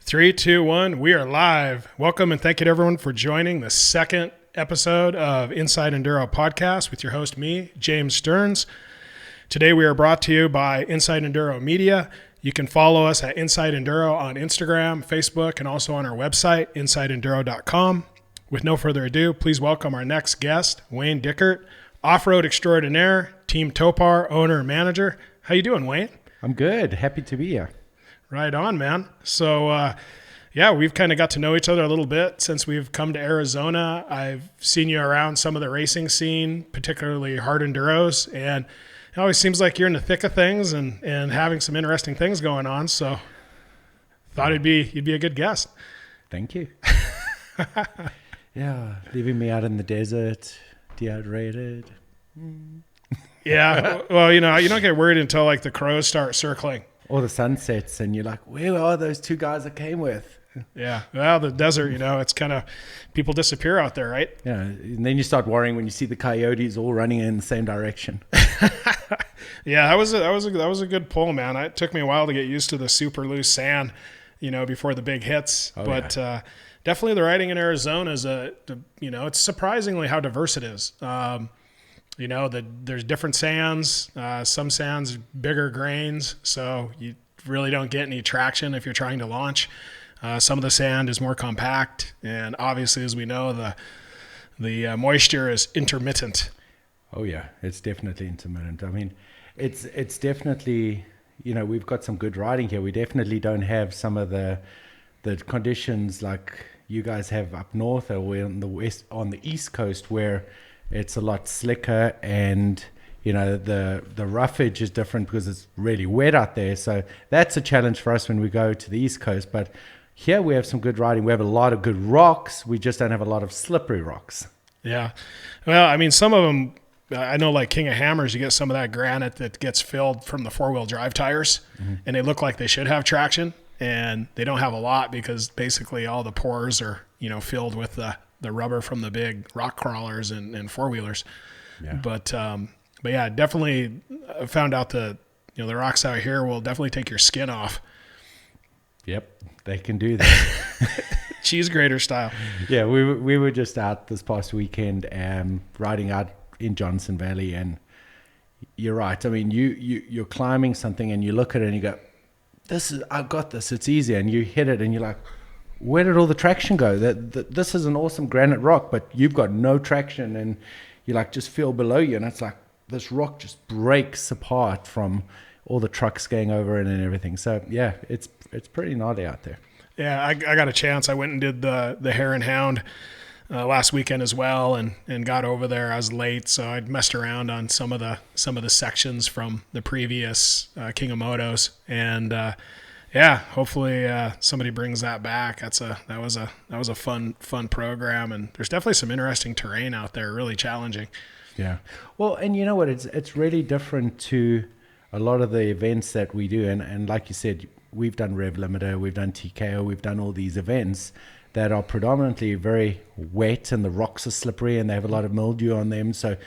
Three, two, one. We are live. Welcome and thank you to everyone for joining the second episode of Inside Enduro podcast with your host, me, James Stearns. Today we are brought to you by Inside Enduro Media. You can follow us at Inside Enduro on Instagram, Facebook, and also on our website, insideenduro.com. With no further ado, please welcome our next guest, Wayne Dickert, off-road extraordinaire, Team Topar owner and manager. How you doing, Wayne? I'm good. Happy to be here. Right on, man. So, we've kind of got to know each other a little bit since we've come to Arizona. I've seen you around some of the racing scene, particularly hard enduros, and it always seems like you're in the thick of things and having some interesting things going on. So, thought you'd be a good guest. Thank you. Yeah, leaving me out in the desert, dehydrated. Yeah, well, you don't get worried until like the crows start circling. Or the sun sets and you're like, where are those two guys I came with? Yeah, well, the desert, it's kind of, people disappear out there, right? Yeah, and then you start worrying when you see the coyotes all running in the same direction. Yeah, that was a good pull, man. It took me a while to get used to the super loose sand, before the big hits. Definitely the riding in Arizona is it's surprisingly how diverse it is. There's different sands, some sands, bigger grains, so you really don't get any traction if you're trying to launch. Some of the sand is more compact, and obviously, as we know, the moisture is intermittent. Oh yeah, it's definitely intermittent. I mean, it's definitely, we've got some good riding here. We definitely don't have some of the conditions like you guys have up north or on the East Coast where it's a lot slicker and the roughage is different because it's really wet out there. So that's a challenge for us when we go to the East Coast. But here we have some good riding. We have a lot of good rocks. We just don't have a lot of slippery rocks. Yeah. Well, I mean, some of them, I know like King of Hammers, you get some of that granite that gets filled from the four-wheel drive tires, and they look like they should have traction, and they don't have a lot because basically all the pores are, filled with the rubber from the big rock crawlers and four-wheelers. Yeah. But yeah, definitely found out that, the rocks out here will definitely take your skin off. Yep, they can do that. Cheese grater style. Yeah, we were just out this past weekend riding out in Johnson Valley, and you're right. I mean, you're climbing something and you look at it and you go, I've got this, it's easy. And you hit it and you're like, where did all the traction go? This is an awesome granite rock, but you've got no traction, and you like just feel below you, and it's like this rock just breaks apart from all the trucks going over it and everything. So yeah, it's pretty gnarly out there. Yeah, I got a chance. I went and did the Hare and Hound last weekend as well, and got over there. I was late, so I'd messed around on some of the sections from the previous King of Motos, and hopefully somebody brings that back. That was a fun program, and there's definitely some interesting terrain out there, really challenging. Yeah. Well, and you know what? It's really different to a lot of the events that we do, and like you said, we've done Rev Limiter, we've done TKO, we've done all these events that are predominantly very wet, and the rocks are slippery, and they have a lot of mildew on them. So,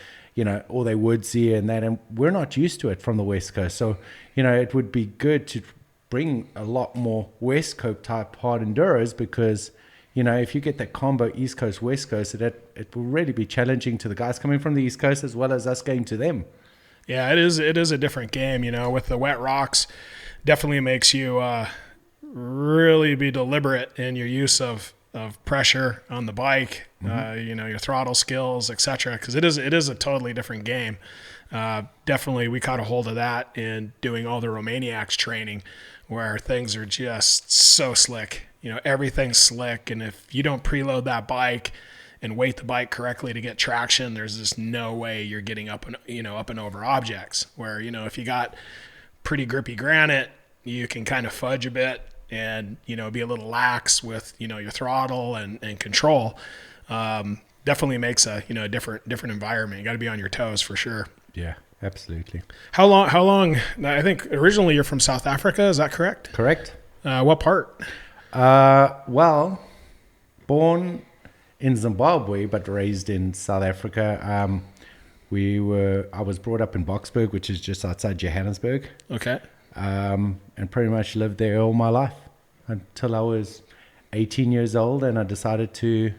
or they woodsy and that, and we're not used to it from the West Coast. So, it would be good to bring a lot more West Coast type hard enduros, because if you get that combo East Coast West Coast, it will really be challenging to the guys coming from the East Coast as well as us going to them. Yeah, it is a different game, with the wet rocks. Definitely makes you really be deliberate in your use of pressure on the bike, your throttle skills, etc. Because it is a totally different game. Definitely, we caught a hold of that in doing all the Romaniacs training, where things are just so slick. Everything's slick, and if you don't preload that bike and weight the bike correctly to get traction, there's just no way you're getting up and over objects. Where if you got pretty grippy granite, you can kind of fudge a bit and be a little lax with your throttle and control. Definitely makes a different environment. You got to be on your toes for sure. Yeah, absolutely. How long? I think originally you're from South Africa. Is that correct? Correct. What part? Well, born in Zimbabwe but raised in South Africa. I was brought up in Boksburg, which is just outside Johannesburg. Okay. And pretty much lived there all my life. until I was 18 years old, and I decided to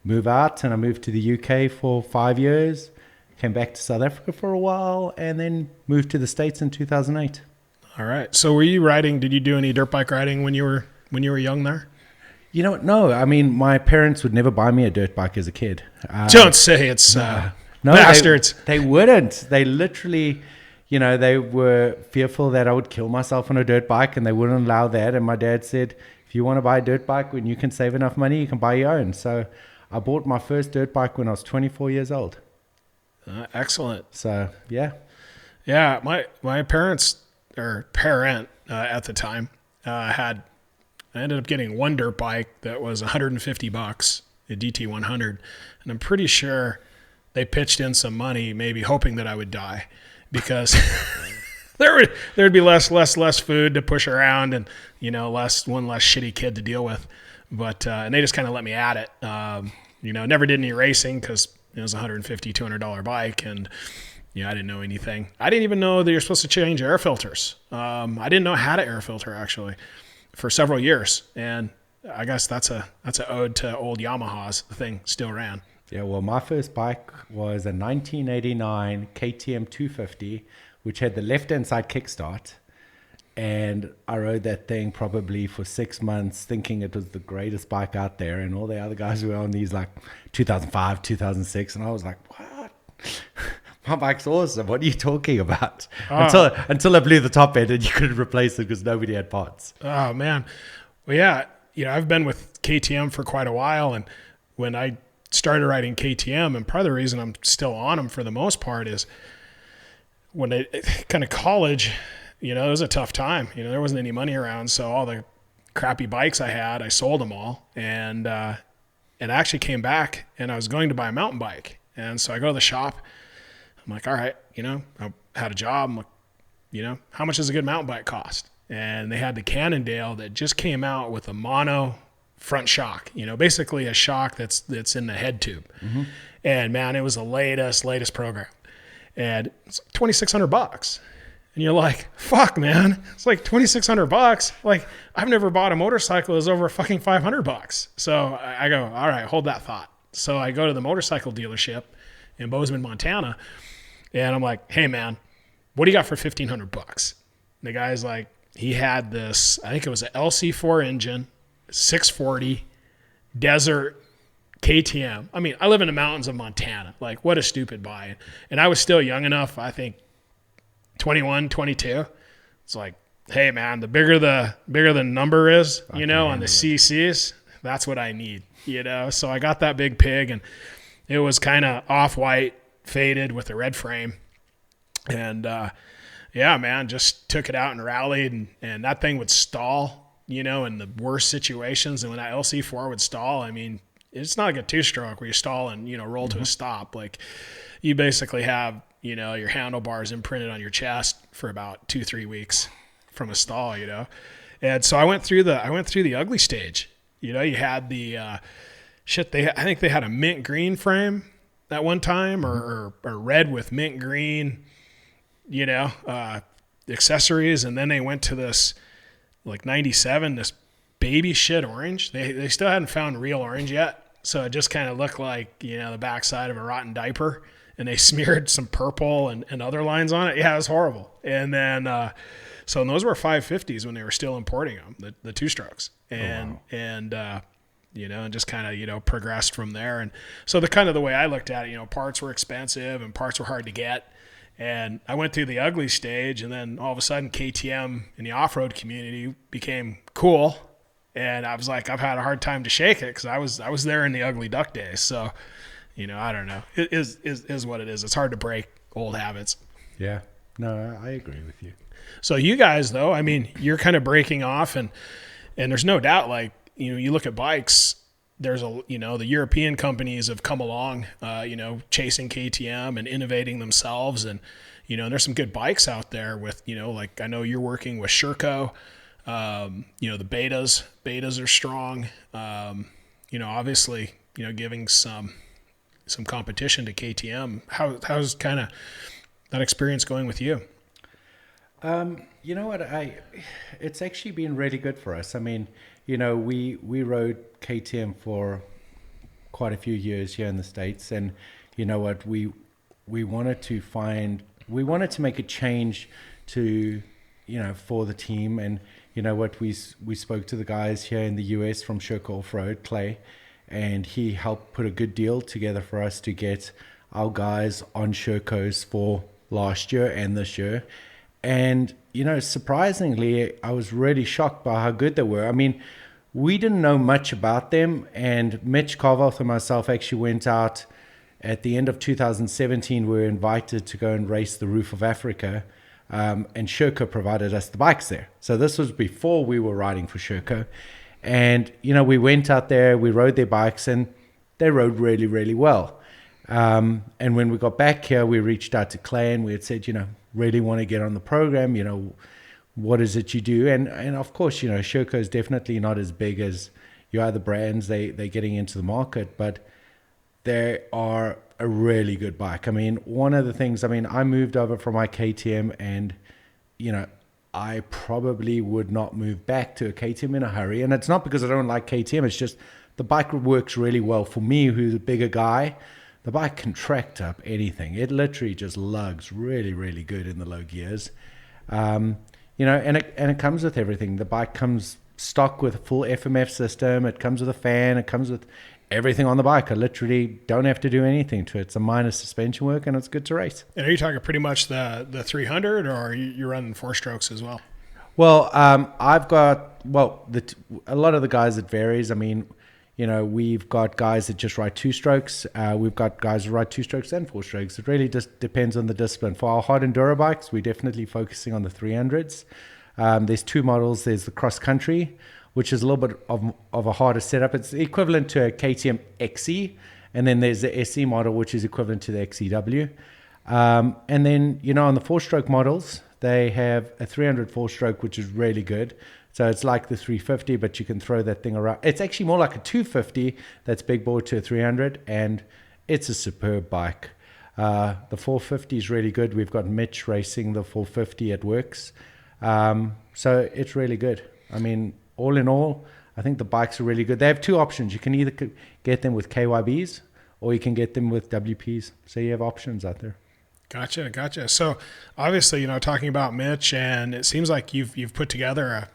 move out, and I moved to the UK for 5 years, came back to South Africa for a while, and then moved to the States in 2008. All right. So were you riding, did you do any dirt bike riding when you were young there? You know what? No, I mean, my parents would never buy me a dirt bike as a kid. Don't say it's no, bastards. They wouldn't. They literally, they were fearful that I would kill myself on a dirt bike, and they wouldn't allow that. And my dad said, if you want to buy a dirt bike when you can save enough money, you can buy your own. So I bought my first dirt bike when I was 24 years old. Excellent. So, yeah. Yeah, my parents, or parent at the time, I ended up getting one dirt bike that was $150, a DT100, and I'm pretty sure they pitched in some money, maybe hoping that I would die, because there'd be less food to push around, and one less shitty kid to deal with. But and they just kind of let me at it. Never did any racing because it was a $150, $200 bike, and I didn't know anything. I didn't even know that you're supposed to change air filters. I didn't know how to air filter actually for several years, and I guess that's an ode to old Yamahas. The thing still ran. Yeah, well, my first bike was a 1989 KTM 250, which had the left-hand side kickstart, and I rode that thing probably for 6 months thinking it was the greatest bike out there, and all the other guys were on these like 2005, 2006, and I was like, what? My bike's awesome. What are you talking about? Until I blew the top end and you couldn't replace it because nobody had parts. Oh, man. Well, yeah, I've been with KTM for quite a while, and when I started riding KTM, and part of the reason I'm still on them for the most part is when kind of college, it was a tough time. There wasn't any money around, so all the crappy bikes I had, I sold them all, and I actually came back, and I was going to buy a mountain bike, and so I go to the shop. I'm like, all right, I had a job. I'm like, how much does a good mountain bike cost? And they had the Cannondale that just came out with a mono front shock, basically a shock that's in the head tube. Mm-hmm. And man, it was the latest program. And it's $2,600. And you're like, fuck, man, it's like $2,600. Like, I've never bought a motorcycle that's over fucking $500. So I go, all right, hold that thought. So I go to the motorcycle dealership in Bozeman, Montana. And I'm like, hey, man, what do you got for $1,500? The guy's like, he had this, I think it was an LC4 engine, 640, desert, KTM. I mean, I live in the mountains of Montana. Like, what a stupid buy. And I was still young enough, I think 21, 22. It's like, hey, man, the bigger the number is, on the CCs, that's what I need, So I got that big pig, and it was kind of off-white, faded with a red frame, and yeah, man, just took it out and rallied, and that thing would stall, in the worst situations. And when that LC4 would stall, I mean, it's not like a two-stroke where you stall and roll to a stop. Like, you basically have your handlebars imprinted on your chest for about 2-3 weeks from a stall, And so I went through the ugly stage. You had the I think they had a mint green frame at one time, or red with mint green, accessories. And then they went to this, like 97, this baby shit orange. They still hadn't found real orange yet. So it just kind of looked like, the backside of a rotten diaper. And they smeared some purple and other lines on it. Yeah, it was horrible. And then, so those were 550s when they were still importing them, the two strokes. And, and just kind of, progressed from there. And so the way I looked at it, parts were expensive and parts were hard to get. And I went through the ugly stage, and then all of a sudden KTM in the off-road community became cool. And I was like, I've had a hard time to shake it because I was there in the ugly duck days. So, I don't know. It is what it is. It's hard to break old habits. Yeah. No, I agree with you. So you guys, though, I mean, you're kind of breaking off, and there's no doubt, like, you look at bikes, there's the European companies have come along, chasing KTM and innovating themselves. And, there's some good bikes out there with, like I know you're working with Sherco, the betas are strong, obviously, giving some competition to KTM. How's kind of that experience going with you? You know what? It's actually been really good for us. I mean, we rode KTM for quite a few years here in the States, and you know what? We wanted to make a change to, for the team, and you know what? We spoke to the guys here in the US from Sherco Off-Road, Clay, and he helped put a good deal together for us to get our guys on Shercos for last year and this year. And, surprisingly, I was really shocked by how good they were. I mean, we didn't know much about them. And Mitch Carvalth and myself actually went out at the end of 2017. We were invited to go and race the Roof of Africa. And Sherco provided us the bikes there. So this was before we were riding for Sherco. And, we went out there, we rode their bikes, and they rode really, really well. And when we got back here, we reached out to Clay and we had said, really want to get on the program, what is it you do? And of course, Sherco is definitely not as big as your other brands. They're getting into the market, but they are a really good bike. I mean, one of the things, I moved over from my KTM and, I probably would not move back to a KTM in a hurry. And it's not because I don't like KTM. It's just the bike works really well for me, who's a bigger guy. The bike can track up anything. It literally just lugs really, really good in the low gears. And it comes with everything. The bike comes stock with a full FMF system. It comes with a fan. It comes with everything on the bike. I literally don't have to do anything to it. It's a minor suspension work, and it's good to race. And are you talking pretty much the 300, or are you running 4-strokes as well? Well, I've got, a lot of the guys, it varies. I mean, we've got guys that just ride 2-strokes. We've got guys who ride 2-strokes and 4-strokes. It really just depends on the discipline. For our hard enduro bikes, we're definitely focusing on the 300s. There's two models. There's the cross country, which is a little bit of a harder setup. It's equivalent to a KTM XE. And then there's the SE model, which is equivalent to the XEW. And then, on the 4-stroke models, they have a 300 4-stroke, which is really good. So it's like the 350, but you can throw that thing around. It's actually more like a 250 that's big bore to a 300, and it's a superb bike. The 450 is really good. We've got Mitch racing the 450 at Works. So it's really good. I mean, all in all, I think the bikes are really good. They have two options. You can either get them with KYBs or you can get them with WPs. So you have options out there. Gotcha. So obviously, talking about Mitch, and it seems like you've put together a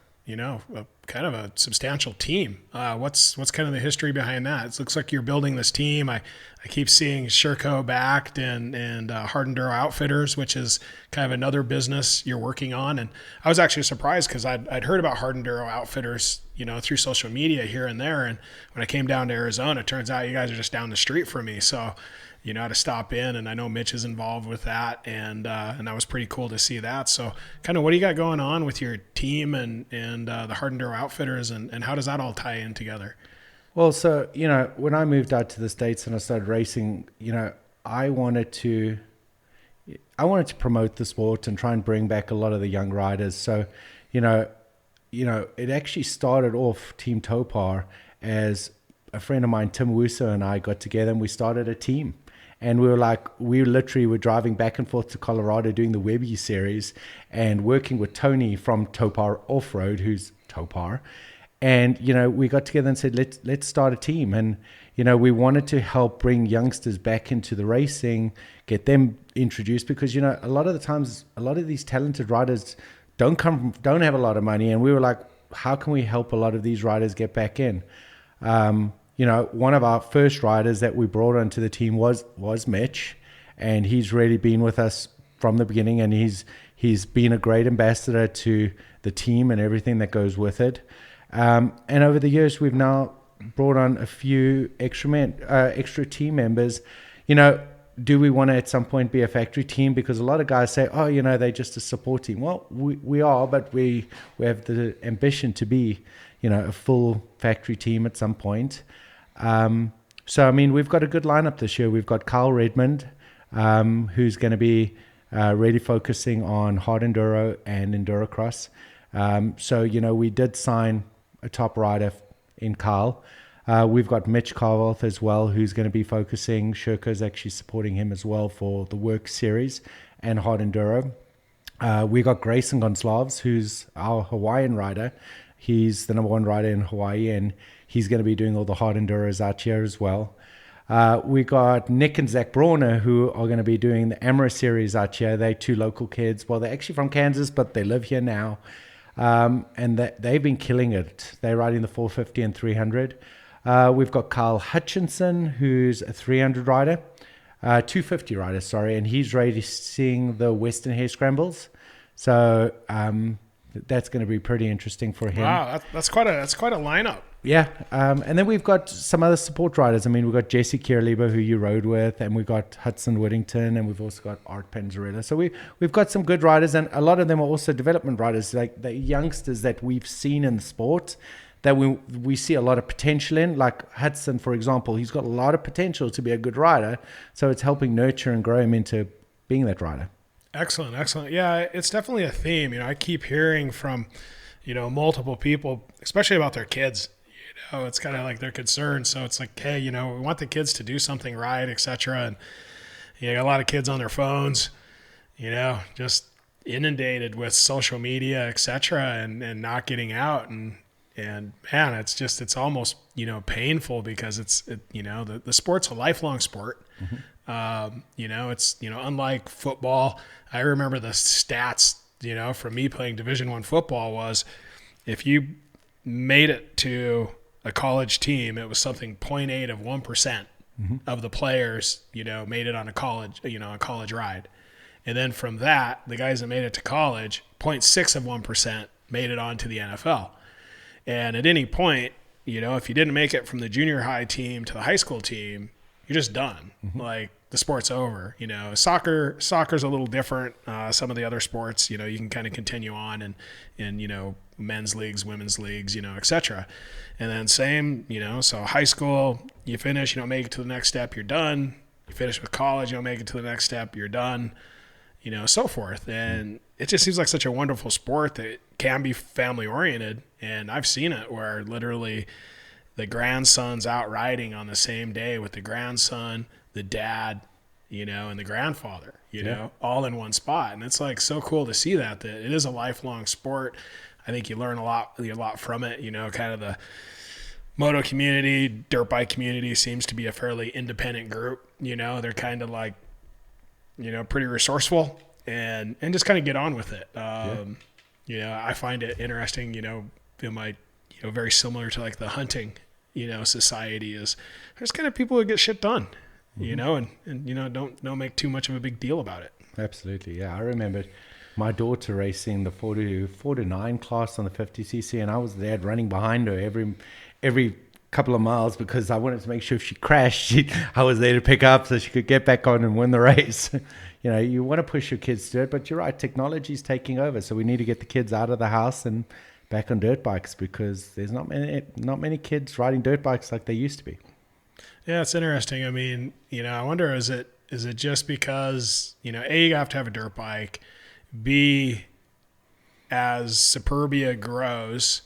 kind of a substantial team. What's kind of the history behind that? It looks like you're building this team. I keep seeing Sherco backed and Hard Enduro Outfitters, which is kind of another business you're working on. And I was actually surprised because I'd heard about Hard Enduro Outfitters, through social media here and there. And when I came down to Arizona, it turns out you guys are just down the street from me. So to stop in, and I know Mitch is involved with that, and that was pretty cool to see that. So kind of what do you got going on with your team and the Hard Enduro Outfitters, and how does that all tie in together? Well, so, when I moved out to the States and I started racing, I wanted to promote the sport and try and bring back a lot of the young riders. So, it actually started off Team Topar as a friend of mine, Tim Wusso, and I got together and we started a team. And we literally were driving back and forth to Colorado doing the Webby series and working with Tony from Topar Off-Road, who's Topar. And, we got together and said, let's start a team. And, we wanted to help bring youngsters back into the racing, get them introduced, because, a lot of the times, a lot of these talented riders don't have a lot of money. And we were like, how can we help a lot of these riders get back in? One of our first riders that we brought onto the team was Mitch, and he's really been with us from the beginning, and he's been a great ambassador to the team and everything that goes with it. And over the years, we've now brought on a few extra team members. Do we want to at some point be a factory team? Because a lot of guys say, they're just a support team. Well, we are, but we have the ambition to be, a full factory team at some point. So, we've got a good lineup this year. We've got Kyle Redmond, who's going to be really focusing on hard enduro and endurocross. So, we did sign a top rider in Kyle. We've got Mitch Carvalth as well, who's going to be focusing. Sherco's actually supporting him as well for the Work Series and hard enduro. We got Grayson Gonsalves, who's our Hawaiian rider. He's the number one rider in Hawaii, and he's going to be doing all the hard enduros out here as well. We got Nick and Zach Brawner, who are going to be doing the Amara series out here. They're two local kids. Well, they're actually from Kansas, but they live here now. And they've been killing it. They're riding the 450 and 300. We've got Kyle Hutchinson, who's a 300 rider. 250 rider, sorry, and he's racing the Western Hare Scrambles. So that's going to be pretty interesting for him. Wow, that's quite a lineup. Yeah, and then we've got some other support riders. I mean, we've got Jesse Kierlieber, who you rode with, and we've got Hudson Whittington, and we've also got Art Panzarella. So we've got some good riders, and a lot of them are also development riders, like the youngsters that we've seen in the sport that we see a lot of potential in. Like Hudson, for example, he's got a lot of potential to be a good rider. So it's helping nurture and grow him into being that rider. Excellent, excellent. Yeah, it's definitely a theme. I keep hearing from, multiple people, especially about their kids. It's kind of like their concern. So it's like, hey, we want the kids to do something right, etc. And got a lot of kids on their phones, just inundated with social media, etc. and not getting out. And man, it's almost, painful because the sport's a lifelong sport. Mm-hmm. It's, unlike football. I remember the stats, from me playing Division I football was if you made it to a college team, it was something 0.8 of 1% mm-hmm. of the players, made it on a college ride. And then from that, the guys that made it to college, 0.6 of 1% made it onto the NFL. And at any point, if you didn't make it from the junior high team to the high school team, you're just done. Mm-hmm. Like the sport's over. Soccer's a little different. Some of the other sports, you can kind of continue on and men's leagues, women's leagues, etc. And then same, so high school, you finish, you don't make it to the next step, you're done. You finish with college, you don't make it to the next step, you're done. So forth. And it just seems like such a wonderful sport that can be family oriented. And I've seen it where literally the grandson's out riding on the same day with the grandson, the dad, and the grandfather, all in one spot. And it's like so cool to see that it is a lifelong sport. I think you learn a lot from it, kind of the moto community, dirt bike community seems to be a fairly independent group. They're kind of like, pretty resourceful and just kind of get on with it. I find it interesting, in my, very similar to like the hunting, society is there's kind of people who get shit done, mm-hmm. and don't make too much of a big deal about it. Absolutely. Yeah. I remember my daughter racing the 4 to 9 class on the 50cc, and I was there running behind her every couple of miles because I wanted to make sure if she crashed, I was there to pick her up so she could get back on and win the race. You want to push your kids to it, but you're right, technology is taking over. So we need to get the kids out of the house and back on dirt bikes because there's not many kids riding dirt bikes like they used to be. Yeah, it's interesting. I mean, I wonder, is it just because, A, you have to have a dirt bike, B, as suburbia grows,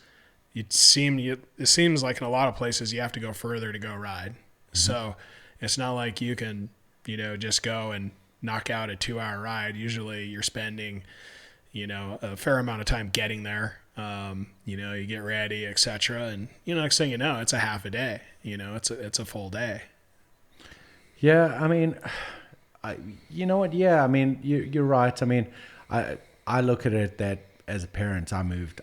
it seems like in a lot of places you have to go further to go ride. Mm-hmm. So it's not like you can, just go and knock out a 2-hour ride. Usually you're spending, a fair amount of time getting there. You get ready, etc. And, next thing you know, it's a half a day, it's a full day. Yeah. I mean, you know what? Yeah. I mean, you're right. I mean, I look at it that as a parent, I moved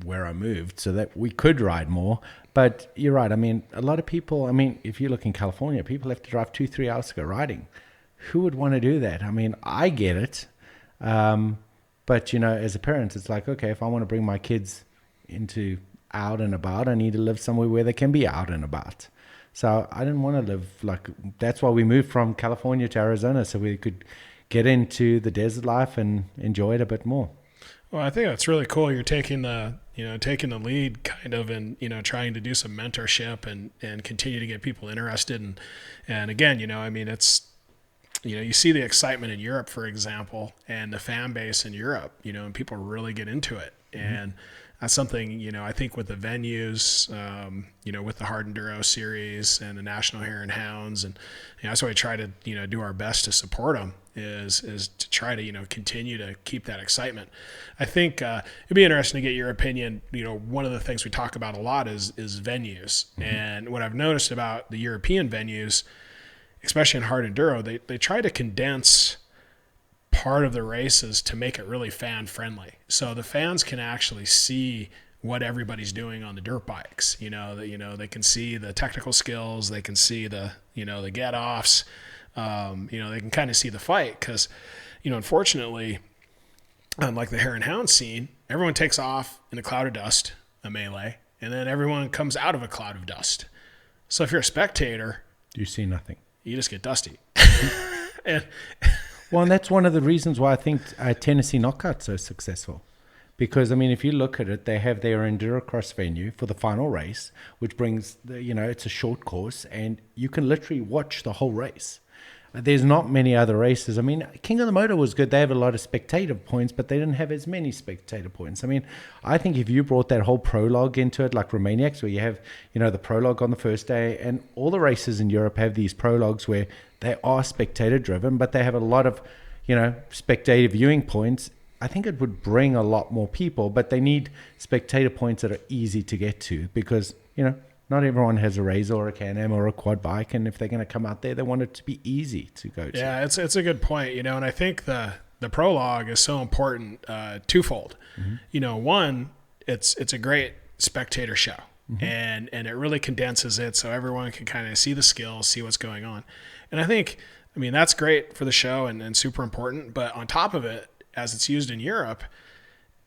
where I moved so that we could ride more. But you're right. I mean, a lot of people, if you look in California, people have to drive 2-3 hours to go riding. Who would want to do that? I mean, I get it. But, as a parent, it's like, okay, if I want to bring my kids into out and about, I need to live somewhere where they can be out and about. So I didn't want to live that's why we moved from California to Arizona, so we could get into the desert life and enjoy it a bit more. Well, I think that's really cool. You're taking the lead kind of and, trying to do some mentorship and continue to get people interested. And again, it's, you see the excitement in Europe, for example, and the fan base in Europe, and people really get into it. Mm-hmm. that's something, I think with the venues, with the Hard Enduro series and the National Hare and Hounds, and that's why we try to, do our best to support them is to try to, continue to keep that excitement. I think it'd be interesting to get your opinion. One of the things we talk about a lot is venues. Mm-hmm. And what I've noticed about the European venues, especially in Hard Enduro, they try to condense part of the races to make it really fan friendly, so the fans can actually see what everybody's doing on the dirt bikes. They can see the technical skills, they can see the the get offs, they can kind of see the fight, because unfortunately, unlike the Hare and Hound scene, everyone takes off in a cloud of dust, a melee, and then everyone comes out of a cloud of dust. So if you're a spectator, you see nothing, you just get dusty. and Well, and that's one of the reasons why I think Tennessee Knockout's so successful. Because, if you look at it, they have their endurocross venue for the final race, which brings, it's a short course, and you can literally watch the whole race. There's not many other races. King of the Motor was good. They have a lot of spectator points, but they didn't have as many spectator points. I think if you brought that whole prologue into it, like Romaniacs, where you have, the prologue on the first day, and all the races in Europe have these prologues where they are spectator driven, but they have a lot of, spectator viewing points. I think it would bring a lot more people, but they need spectator points that are easy to get to, because, not everyone has a Razor or a Can-Am or a quad bike, and if they're going to come out there, they want it to be easy to go to. Yeah, it's a good point, and I think the prologue is so important twofold. Mm-hmm. One, it's a great spectator show, mm-hmm. and it really condenses it so everyone can kind of see the skills, see what's going on. And I think, that's great for the show and super important, but on top of it, as it's used in Europe,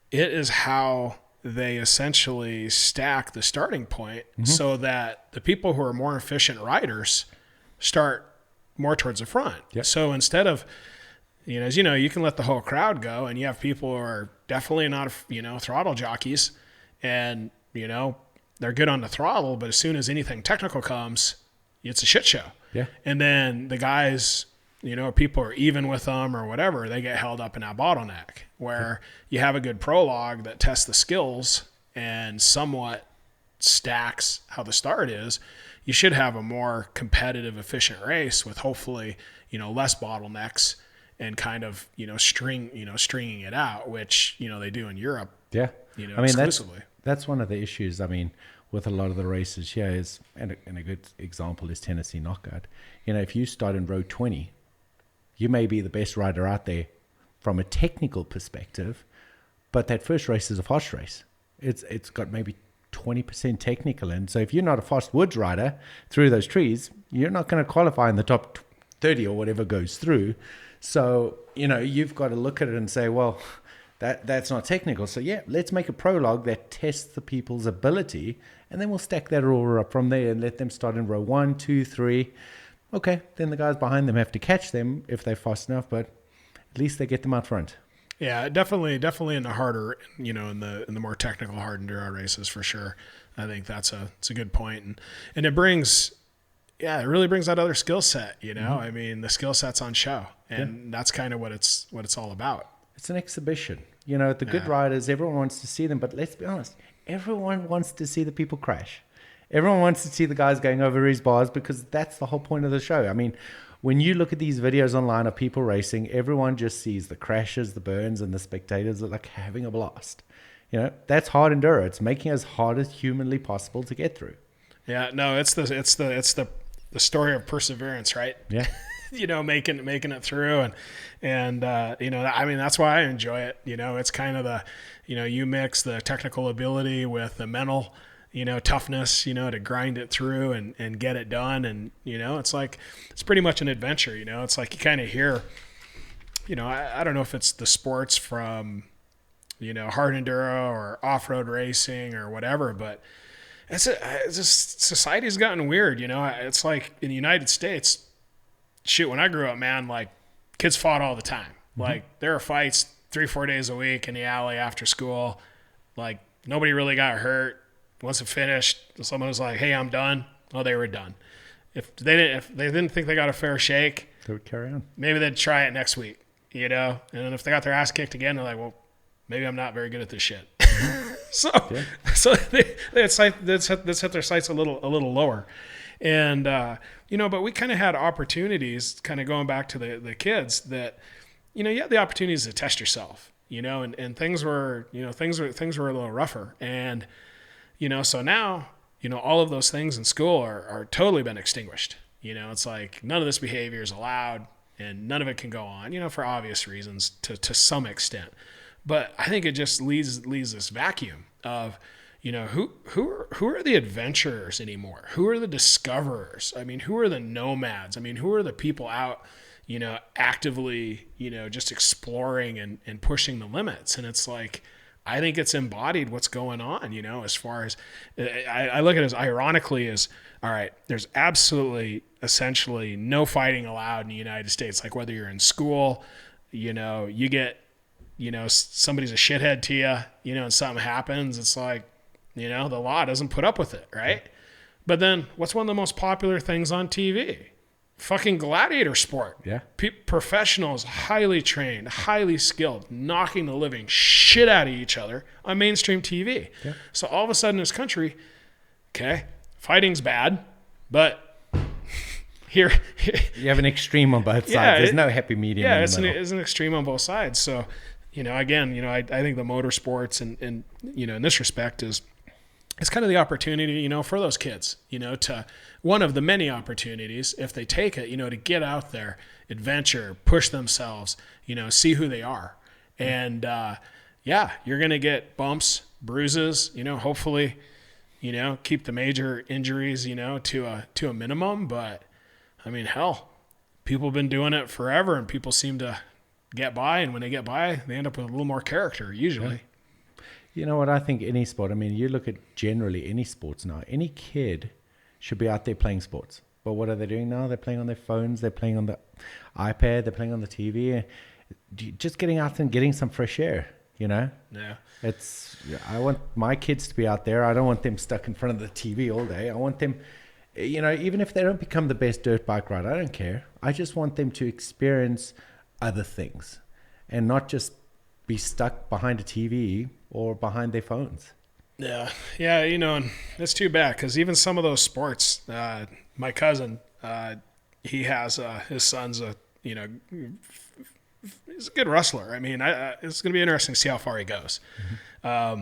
it is how they essentially stack the starting point, mm-hmm. so that the people who are more efficient riders start more towards the front. Yep. So instead of, as you can let the whole crowd go, and you have people who are definitely not, throttle jockeys, and, they're good on the throttle, but as soon as anything technical comes, it's a shit show. Yeah. And then the guys, people are even with them or whatever, they get held up in that bottleneck, where you have a good prologue that tests the skills and somewhat stacks how the start is. You should have a more competitive, efficient race with hopefully, less bottlenecks and kind of, stringing it out, which, they do in Europe. Yeah. Exclusively. That's one of the issues. With a lot of the races here is, and a good example is Tennessee Knockout. If you start in row 20, you may be the best rider out there from a technical perspective, but that first race is a fast race. It's got maybe 20% technical, and so if you're not a fast woods rider through those trees, you're not going to qualify in the top 30 or whatever goes through. So you've got to look at it and say, well, that's not technical. So yeah, let's make a prologue that tests the people's ability, and then we'll stack that order up from there and let them start in row 1, 2, 3. Okay, then the guys behind them have to catch them if they're fast enough, but at least they get them out front. Yeah, definitely in the harder, in the more technical hard enduro races for sure. I think it's a good point, and it brings, it really brings that other skill set. Mm-hmm. The skill set's on show, and that's kind of what it's all about. It's an exhibition. The good riders, everyone wants to see them, but let's be honest, everyone wants to see the people crash. Everyone wants to see the guys going over his bars, because that's the whole point of the show. When you look at these videos online of people racing, everyone just sees the crashes, the burns, and the spectators are like having a blast. That's hard enduro. It's making it as hard as humanly possible to get through. Yeah, no, it's the story of perseverance, right? Yeah. Making it through, and that's why I enjoy it. It's kind of the, you mix the technical ability with the mental, toughness, to grind it through and get it done. And, it's pretty much an adventure, it's like you kind of hear, I don't know if it's the sports from, hard enduro or off-road racing or whatever, but it's just, society's gotten weird. It's like in the United States, shoot, when I grew up, man, like kids fought all the time. Mm-hmm. Like there were fights 3-4 days a week in the alley after school. Like nobody really got hurt. Once it finished, someone was like, "Hey, I'm done." Well, they were done. If they didn't think they got a fair shake, they would carry on. Maybe they'd try it next week, And then if they got their ass kicked again, they're like, "Well, maybe I'm not very good at this shit." so they set their sights a little lower. And, but we kind of had opportunities, kind of going back to the kids, that, you had the opportunities to test yourself, and things were a little rougher. And, so now, all of those things in school are totally been extinguished. It's like none of this behavior is allowed and none of it can go on, for obvious reasons to some extent. But I think it just leaves this vacuum of, who are the adventurers anymore? Who are the discoverers? I mean, who are the nomads? I mean, who are the people out, actively, just exploring and pushing the limits? And it's like, I think it's embodied what's going on, as far as I look at it as ironically as, all right, there's absolutely essentially no fighting allowed in the United States. Like whether you're in school, you get, somebody's a shithead to you, and something happens. It's like, the law doesn't put up with it, right? But then what's one of the most popular things on TV? Fucking gladiator sport. Yeah. Professionals, highly trained, highly skilled, knocking the living shit out of each other on mainstream TV. Yeah. So all of a sudden in this country, okay, fighting's bad, but here you have an extreme on both sides. There's no happy medium. Yeah, it's an extreme on both sides. So, again, I think the motorsports and in this respect it's kind of the opportunity, for those kids, to one of the many opportunities, if they take it, to get out there, adventure, push themselves, see who they are. And, you're going to get bumps, bruises, hopefully, keep the major injuries, to a minimum. But I mean, hell, people have been doing it forever and people seem to get by. And when they get by, they end up with a little more character usually. Yeah. You know what? I think any sport, I mean, you look at generally any sports now, any kid should be out there playing sports. But what are they doing now? They're playing on their phones. They're playing on the iPad. They're playing on the TV. Just getting out there and getting some fresh air, Yeah. I want my kids to be out there. I don't want them stuck in front of the TV all day. I want them, even if they don't become the best dirt bike rider, I don't care. I just want them to experience other things and not just be stuck behind a TV or behind their phones. Yeah, and it's too bad because even some of those sports, my cousin, he has his son's he's a good wrestler. I mean, it's going to be interesting to see how far he goes. Mm-hmm.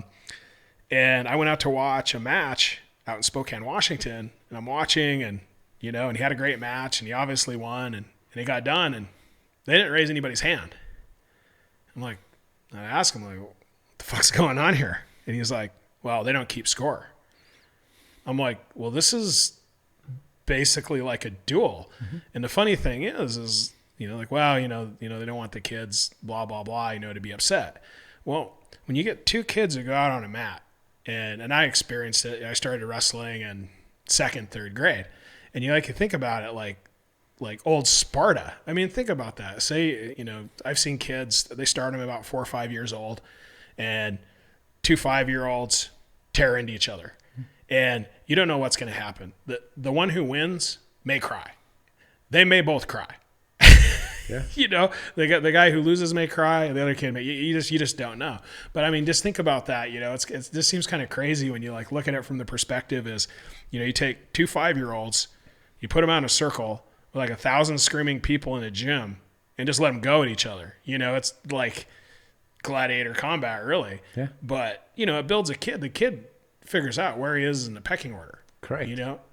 And I went out to watch a match out in Spokane, Washington, and I'm watching, and and he had a great match, and he obviously won, and he got done, and they didn't raise anybody's hand. I'm like, I asked him, like, what the fuck's going on here? And he's like, well, they don't keep score. I'm like, well, this is basically like a duel. Mm-hmm. And the funny thing is like, wow, they don't want the kids, blah, blah, blah, to be upset. Well, when you get two kids who go out on a mat, and I experienced it, I started wrestling in 2nd, 3rd grade. And you think about it like old Sparta. I mean, think about that. Say, I've seen kids, they start them about 4 or 5 years old, and 2 5-year-olds tear into each other. And you don't know what's going to happen. The one who wins may cry. They may both cry. Yeah. The guy who loses may cry, and the other kid may. You just don't know. But I mean, just think about that. It just seems kind of crazy when you look at it from the perspective is, you take 2 5-year-olds, you put them out in a circle with 1,000 screaming people in a gym, and just let them go at each other. It's like gladiator combat, really. Yeah. But it builds a kid. The kid figures out where he is in the pecking order. Correct.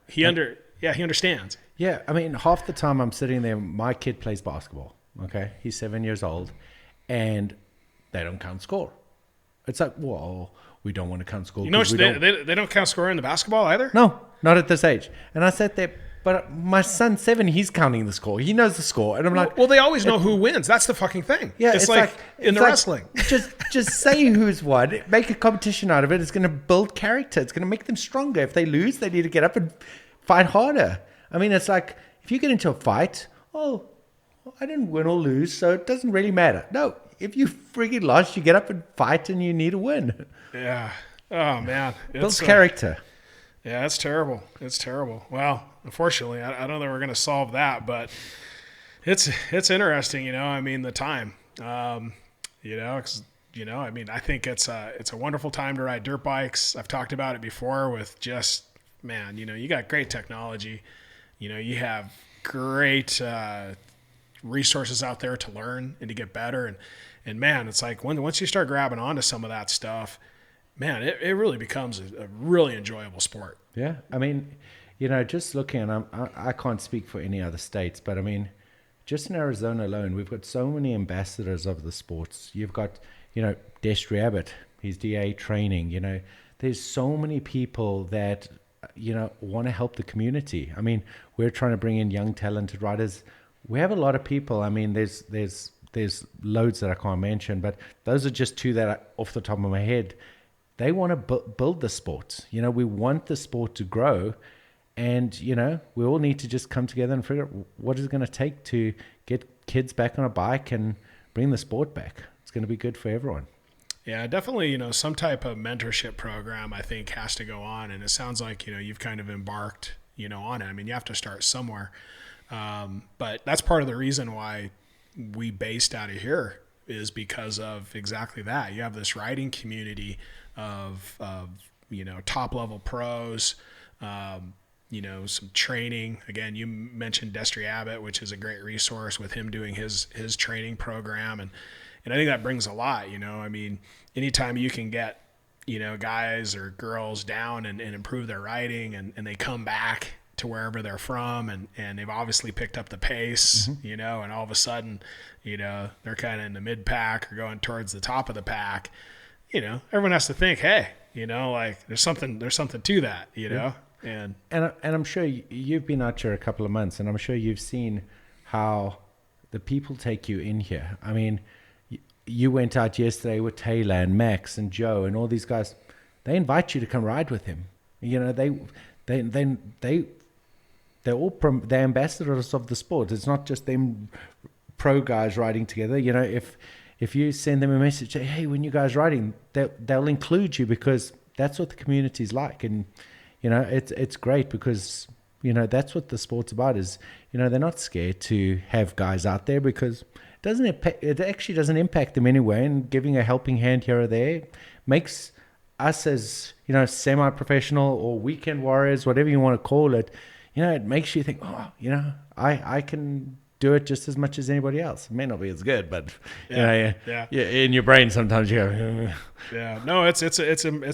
He understands. Yeah, I mean, half the time I'm sitting there, my kid plays basketball, okay? He's 7 years old, and they don't count score. It's like, well, we don't want to count score. They don't count score in the basketball either? No, not at this age. And I sat there, but my son's 7, he's counting the score. He knows the score. And I'm like... Well, they always know who wins. That's the fucking thing. Yeah, it's like in the wrestling. Just say who's won. Make a competition out of it. It's going to build character. It's going to make them stronger. If they lose, they need to get up and fight harder. I mean, it's like, if you get into a fight, I didn't win or lose, so it doesn't really matter. No, if you friggin' lost, you get up and fight and you need to win. Yeah. Oh, man. Builds character. Yeah, it's terrible. It's terrible. Well, unfortunately, I don't think we're going to solve that, but it's interesting, I mean, the time, 'cause I mean, I think it's a wonderful time to ride dirt bikes. I've talked about it before with just, man, you got great technology. You have great resources out there to learn and to get better. And man, it's like once you start grabbing onto some of that stuff, man, it really becomes a really enjoyable sport. Yeah. I mean, just looking, I can't speak for any other states, but I mean, just in Arizona alone, we've got so many ambassadors of the sports. You've got, Destry Abbott, he's DA training, there's so many people that, want to help the community. I mean, we're trying to bring in young talented riders. We have a lot of people. I mean, there's loads that I can't mention, but those are just two that are off the top of my head. They want to build the sport. We want the sport to grow, and we all need to just come together and figure out what is it going to take to get kids back on a bike and bring the sport back. It's going to be good for everyone. Yeah, definitely, some type of mentorship program I think has to go on, and it sounds like, you've kind of embarked, on it. I mean, you have to start somewhere. But that's part of the reason why we based out of here is because of exactly that. You have this riding community of top level pros, some training. Again, you mentioned Destry Abbott, which is a great resource with him doing his training program. And I think that brings a lot, I mean, anytime you can get, guys or girls down and improve their riding and they come back to wherever they're from and they've obviously picked up the pace, and all of a sudden, they're kind of in the mid pack or going towards the top of the pack, everyone has to think, hey, like there's something to that, Yeah. and I'm sure you've been out here a couple of months, and I'm sure you've seen how the people take you in here. I mean, you went out yesterday with Taylor and Max and Joe and all these guys. They invite you to come ride with him. They're all they're ambassadors of the sport. It's not just them pro guys riding together. If you send them a message, say, hey, when you guys riding, they'll include you because that's what the community's like. And it's great because that's what the sport's about. Is they're not scared to have guys out there because it actually doesn't impact them anyway. And giving a helping hand here or there makes us as semi-professional or weekend warriors, whatever you want to call it. It makes you think, I can do it just as much as anybody else. It may not be as good, but in your brain sometimes you go, yeah, no, it's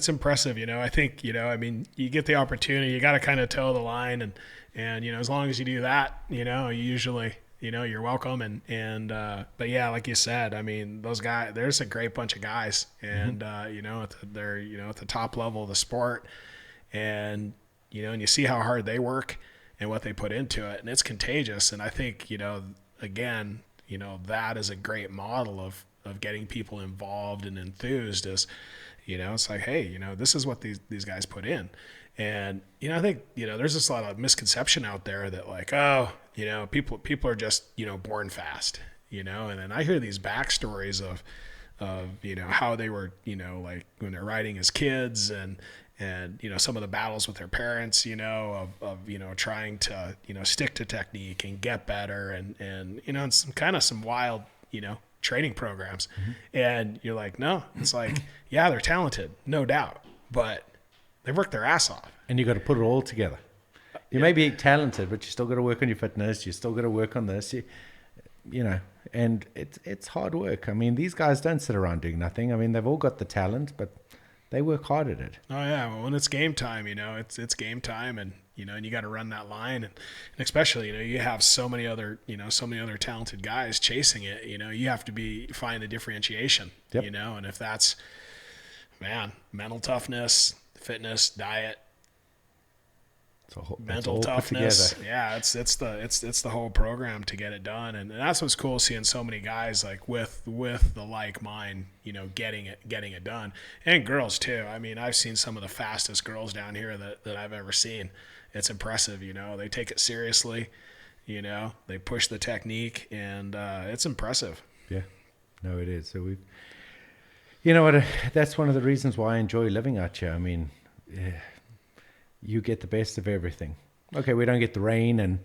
impressive. I think, I mean, you get the opportunity, you got to kind of toe the line and, as long as you do that, you usually, you're welcome. But yeah, like you said, I mean, those guys, there's a great bunch of guys and, they're, at the top level of the sport and you see how hard they work and what they put into it, and it's contagious. And I think, again, that is a great model of getting people involved and enthused is, it's like, hey, this is what these guys put in. And, I think, there's just a lot of misconception out there that like, oh, people are just, born fast, and then I hear these backstories of how they were, like when they're riding as kids and some of the battles with their parents, of trying to, stick to technique and get better and some wild, training programs. And you're like, no, it's like, yeah, they're talented, no doubt, but they work their ass off. And you got to put it all together. You may be talented, but you still got to work on your fitness. You still got to work on this, and it's hard work. I mean, these guys don't sit around doing nothing. I mean, they've all got the talent, but they work hard at it. Oh yeah, well, when it's game time, it's game time, and and you got to run that line, and especially you have so many other talented guys chasing it. You have to find the differentiation. Yep. And if that's mental toughness, fitness, diet, mental toughness, yeah, it's the whole program to get it done, and that's what's cool, seeing so many guys like with the like mind, getting it done, and girls too. I mean, I've seen some of the fastest girls down here that I've ever seen. It's impressive, they take it seriously, they push the technique, and it's impressive. Yeah, no, it is. So that's one of the reasons why I enjoy living out here. I mean, you get the best of everything. Okay, we don't get the rain and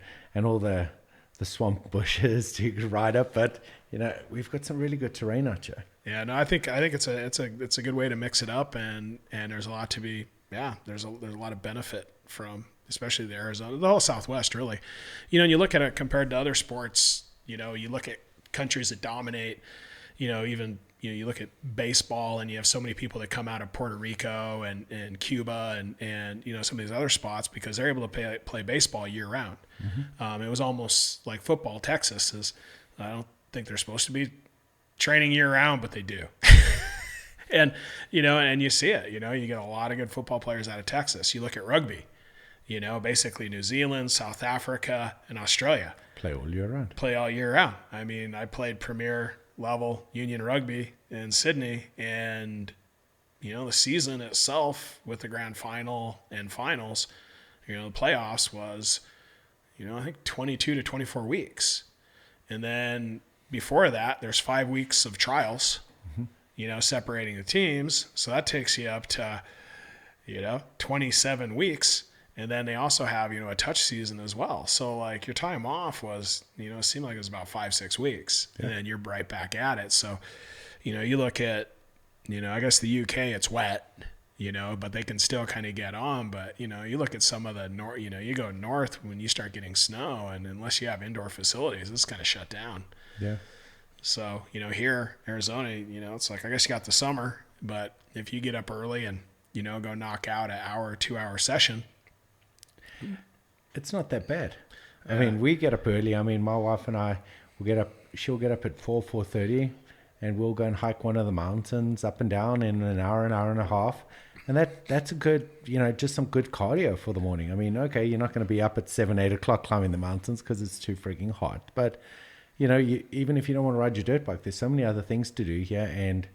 all the the swamp bushes to ride up, but we've got some really good terrain out here. Yeah, no, I think it's a good way to mix it up, and there's a lot to be. Yeah, there's a lot of benefit from, especially the Arizona, the whole Southwest, really. And you look at it compared to other sports. You look at countries that dominate. Even you look at baseball, and you have so many people that come out of Puerto Rico and Cuba and some of these other spots because they're able to play baseball year round. Mm-hmm. It was almost like football. Texas is. I don't think they're supposed to be training year round, but they do. And you see it. You get a lot of good football players out of Texas. You look at rugby. Basically New Zealand, South Africa, and Australia play all year round. I mean, I played premier level union rugby in Sydney, and the season itself with the grand final and finals, the playoffs was, I think 22 to 24 weeks, and then before that, there's 5 weeks of trials. Separating the teams. So that takes you up to, 27 weeks. And then they also have, a touch season as well. So like your time off was, it seemed like it was about 5-6 weeks. Yeah. And then you're right back at it. So, you look at, I guess the UK, it's wet, but they can still kind of get on. But, you look at some of the north, you go north when you start getting snow, and unless you have indoor facilities, it's kind of shut down. Yeah. So, here, Arizona, it's like, I guess you got the summer, but if you get up early and, go knock out an hour or 2 hour session. It's not that bad. I mean, we get up early. I mean, my wife and I will get up, she'll get up at 4:30, and we'll go and hike one of the mountains up and down in an hour and a half. And that's a good, just some good cardio for the morning. I mean, okay, you're not going to be up at 7, 8 o'clock climbing the mountains because it's too freaking hot. But even if you don't want to ride your dirt bike, there's so many other things to do here. And,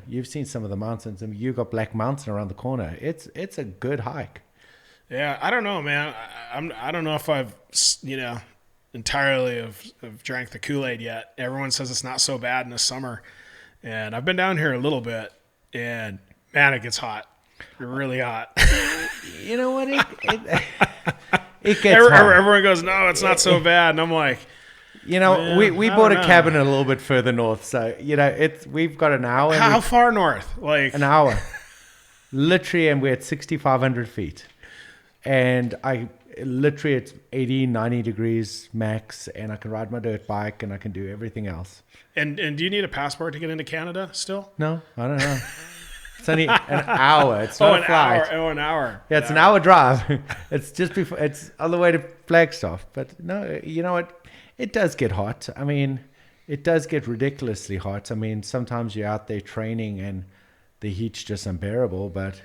you've seen some of the mountains. I mean, you've got Black Mountain around the corner. It's a good hike. Yeah, I don't know, man. I don't know if I've, entirely have drank the Kool-Aid yet. Everyone says it's not so bad in the summer. And I've been down here a little bit, and, man, it gets hot. Really hot. You know what? It gets hot. Everyone goes, no, it's not so bad. And I'm like... we bought a cabin a little bit further north, so we've got an hour. How far north? Like an hour, literally, and we're at 6,500 feet, and it's 80, 90 degrees max, and I can ride my dirt bike, and I can do everything else. And do you need a passport to get into Canada still? No, I don't know. It's only an hour. It's not a flight. An hour. Yeah, it's an hour drive. It's just before. It's on the way to Flagstaff. But no, you know what? It does get hot. I mean, it does get ridiculously hot. I mean, sometimes you're out there training and the heat's just unbearable. But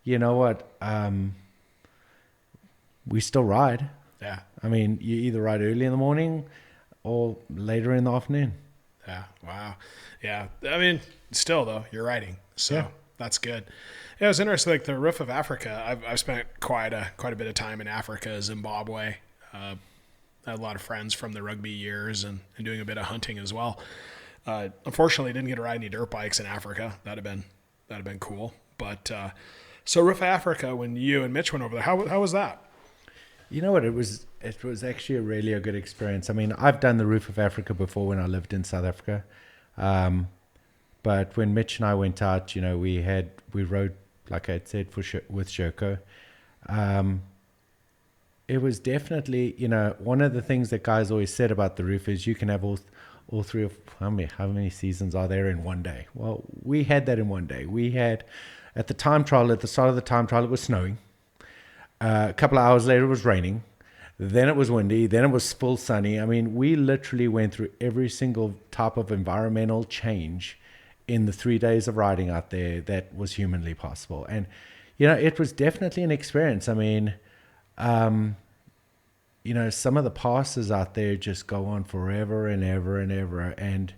you know what? We still ride. Yeah. I mean, you either ride early in the morning or later in the afternoon. Yeah. Wow. Yeah. I mean, still though, you're riding, so that's good. Yeah, it was interesting. Like the Roof of Africa, I've spent quite a bit of time in Africa, Zimbabwe. I had a lot of friends from the rugby years and doing a bit of hunting as well. Unfortunately, didn't get to ride any dirt bikes in Africa. That'd have been cool. But so Roof of Africa, when you and Mitch went over there, how was that? You know what? It was actually a good experience. I mean, I've done the Roof of Africa before when I lived in South Africa. But when Mitch and I went out, we rode, like I had said, with Sherco. It was definitely, one of the things that guys always said about the roof is you can have all three of, how many seasons are there in one day? Well, we had that in one day. We had, at the start of the time trial, it was snowing. A couple of hours later, it was raining. Then it was windy. Then it was full sunny. I mean, we literally went through every single type of environmental change in the 3 days of riding out there that was humanly possible. And, it was definitely an experience. I mean, some of the passes out there just go on forever and ever and ever. And,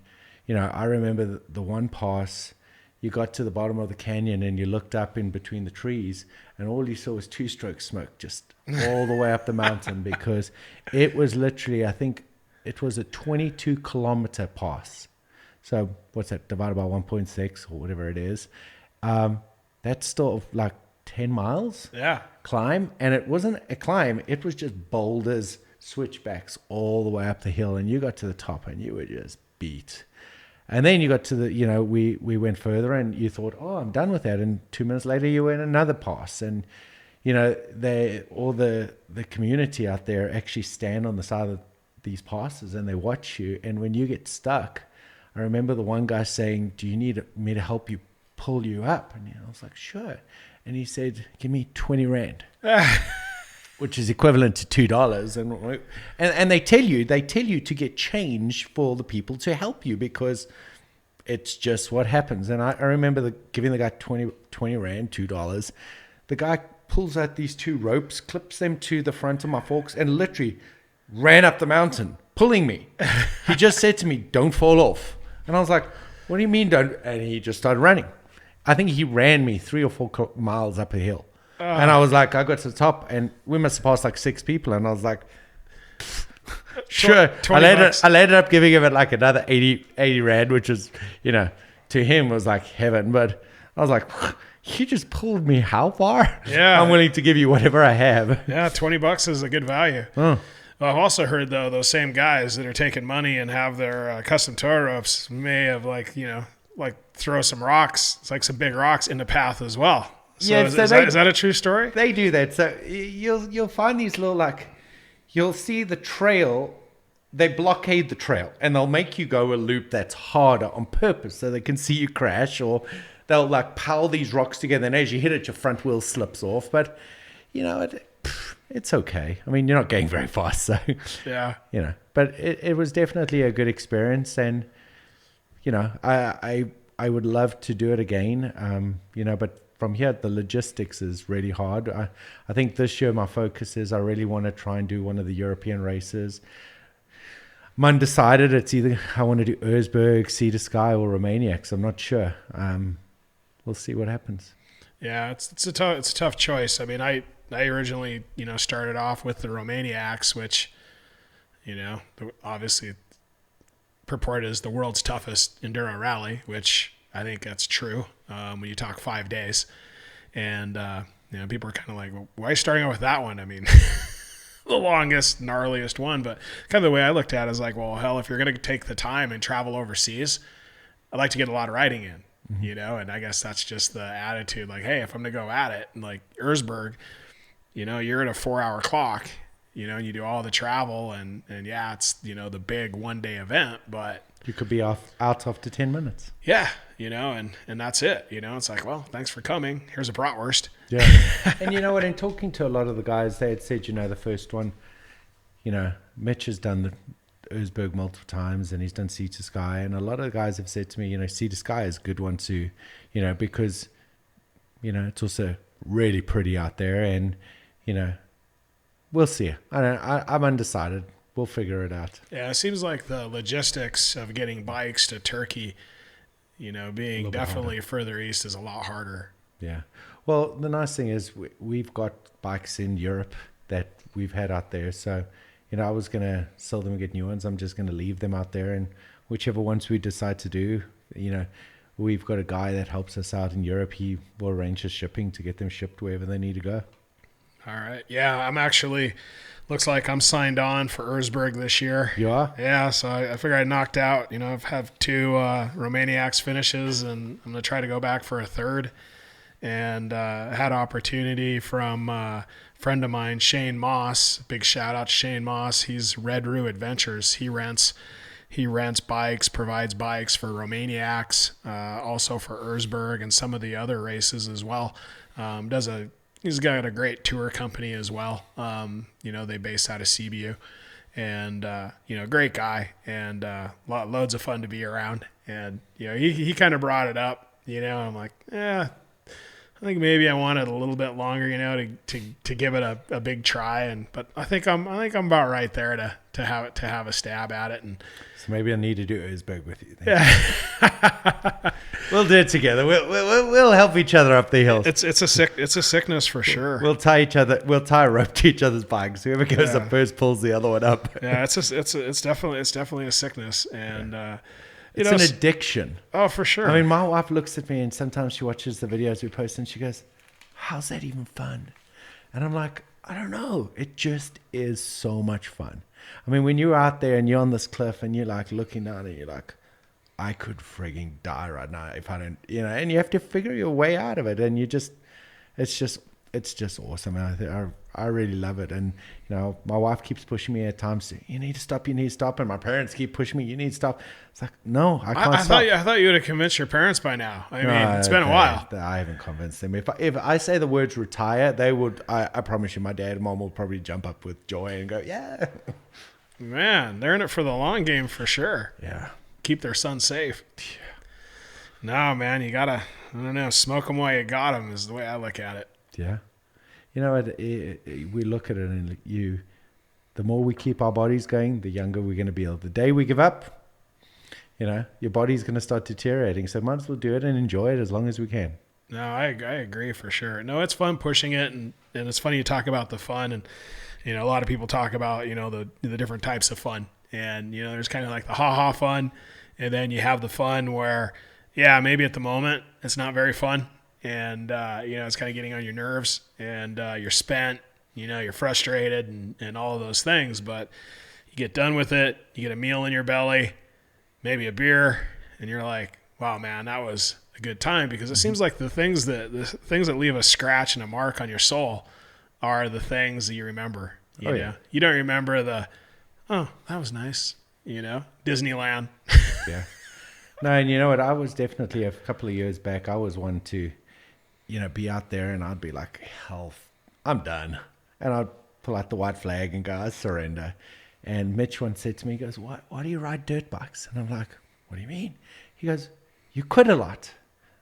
I remember the one pass, you got to the bottom of the canyon and you looked up in between the trees and all you saw was two-stroke smoke just all the way up the mountain because it was literally, I think it was a 22-kilometer pass. So what's that, divided by 1.6 or whatever it is. That's still like 10 miles climb. And it wasn't a climb. It was just boulders switchbacks all the way up the hill, and you got to the top and you were just beat. And then you got to the, we went further and you thought, oh, I'm done with that. And 2 minutes later you were in another pass. And, all the community out there actually stand on the side of these passes and they watch you. And when you get stuck, I remember the one guy saying, do you need me to help you pull you up? And I was like, sure. And he said, give me 20 Rand. Which is equivalent to $2. And they tell you to get change for the people to help you, because it's just what happens. And I remember giving the guy 20 Rand, $2. The guy pulls out these 2 ropes, clips them to the front of my forks, and literally ran up the mountain, pulling me. He just said to me, don't fall off. And I was like, what do you mean don't? And he just started running. I think he ran me 3 or 4 miles up a hill. And I was like, I got to the top, and we must have passed like 6 people. And I was like, sure. I ended up giving him like another 80 Rand, which is, to him was like heaven. But I was like, you just pulled me how far? Yeah. I'm willing to give you whatever I have. Yeah, $20 is a good value. Well, I've also heard, though, those same guys that are taking money and have their custom tow ropes may have, throw some rocks, it's like some big rocks in the path as well. So is that a true story? They do that. So you'll find these little, you'll see the trail, they blockade the trail, and they'll make you go a loop that's harder on purpose so they can see you crash, or they'll pile these rocks together, and as you hit it, your front wheel slips off. But, it's okay. I mean, you're not going very fast, so, yeah. But it was definitely a good experience, and, I would love to do it again, but from here, the logistics is really hard. I think this year my focus is I really want to try and do one of the European races. I'm undecided. It's either I want to do Erzberg, Sea to Sky, or Romania, because I'm not sure. We'll see what happens. Yeah, it's a tough choice. I mean, I originally started off with the Romaniacs, which obviously purported as the world's toughest enduro rally, which I think that's true when you talk 5 days. And, people are kind of like, well, why are you starting out with that one? I mean, the longest, gnarliest one. But kind of the way I looked at it is like, well, hell, if you're going to take the time and travel overseas, I'd like to get a lot of riding in, and I guess that's just the attitude. Like, hey, if I'm going to go at it, and like Erzberg, you're at a 4-hour clock, and you do all the travel and yeah, it's, the big 1-day event, but you could be out after 10 minutes. Yeah. And that's it. It's like, well, thanks for coming. Here's a bratwurst. Yeah. And you know what? In talking to a lot of the guys, they had said, the first one, Mitch has done the Erzberg multiple times and he's done Sea to Sky. And a lot of the guys have said to me, Sea to Sky is a good one too, because, it's also really pretty out there. And, we'll see. I'm undecided. We'll figure it out. Yeah, it seems like the logistics of getting bikes to Turkey, being definitely further east is a lot harder. Yeah. Well, the nice thing is we've got bikes in Europe that we've had out there. So, I was going to sell them and get new ones. I'm just going to leave them out there. And whichever ones we decide to do, we've got a guy that helps us out in Europe. He will arrange the shipping to get them shipped wherever they need to go. All right. Yeah, I'm actually... Looks like I'm signed on for Erzberg this year. You are? Yeah, so I figure I knocked out. I've had 2 Romaniacs finishes, and I'm going to try to go back for a third. And had opportunity from a friend of mine, Shane Moss. Big shout out to Shane Moss. He's Red Roo Adventures. He rents bikes, provides bikes for Romaniacs, also for Erzberg and some of the other races as well. He's got a great tour company as well. They base out of CBU, and great guy, and loads of fun to be around. And he kind of brought it up. I'm like, yeah, I think maybe I want it a little bit longer, to give it a big try. But I think I'm about right there to have a stab at it. And so maybe I need to do Erzberg with you. Yeah. We'll do it together. We'll help each other up the hill. It's a sickness for sure. We'll tie a rope to each other's bikes. Whoever goes up first pulls the other one up. Yeah, it's definitely a sickness, and it's an addiction. Oh, for sure. I mean, my wife looks at me and sometimes she watches the videos we post and she goes, "How's that even fun?" And I'm like, I don't know. It just is so much fun. I mean, when you're out there and you're on this cliff and you're like looking down and you're like, I could frigging die right now if I don't, and you have to figure your way out of it. And it's just awesome. And I really love it. And, my wife keeps pushing me at times, you need to stop. And my parents keep pushing me, you need to stop. It's like, no, I can't stop. I thought you would have convinced your parents by now. I mean, it's been a while. I haven't convinced them. If I say the words retire, they would, I promise you, my dad and mom will probably jump up with joy and go, yeah. Man, they're in it for the long game for sure. Yeah. Keep their son safe. No, man, you gotta, I don't know, smoke them while you got them is the way I look at it. Yeah. We look at it and the more we keep our bodies going, the younger we're going to be. The day we give up, your body's going to start deteriorating. So might as well do it and enjoy it as long as we can. No, I agree for sure. No, it's fun pushing it, and it's funny you talk about the fun, and a lot of people talk about the different types of fun, and there's kind of like the ha fun, and then you have the fun where maybe at the moment it's not very fun, and it's kind of getting on your nerves, and you're spent, you're frustrated, and all of those things, but you get done with it, you get a meal in your belly, maybe a beer, and you're like, wow, man, that was a good time, because it seems like the things that leave a scratch and a mark on your soul are the things that you remember. You know, you don't remember that was nice. Disneyland. Yeah. No, and you know what? I was definitely a couple of years back. I was one to, be out there, and I'd be like, hell, I'm done, and I'd pull out the white flag and go, I surrender. And Mitch once said to me, he goes, why do you ride dirt bikes? And I'm like, what do you mean? He goes, you quit a lot.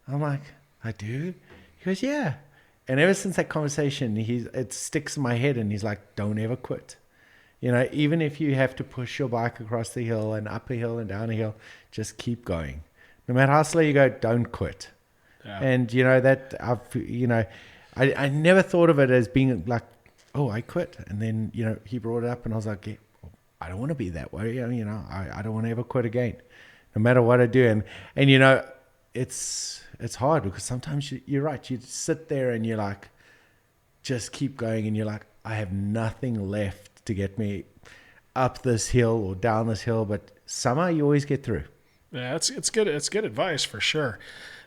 I'm like, I do? He goes, yeah. And ever since that conversation, it sticks in my head, and he's like, don't ever quit. Even if you have to push your bike across the hill and up a hill and down a hill, just keep going. No matter how slow you go, don't quit. Yeah. And, I never thought of it as being like, oh, I quit. And then, he brought it up, and I was like, I don't want to be that way. I don't want to ever quit again, no matter what I do. And it's hard, because sometimes you're right. You sit there and you're like, just keep going. And you're like, I have nothing left to get me up this hill or down this hill. But somehow you always get through. Yeah, it's good. It's good advice for sure.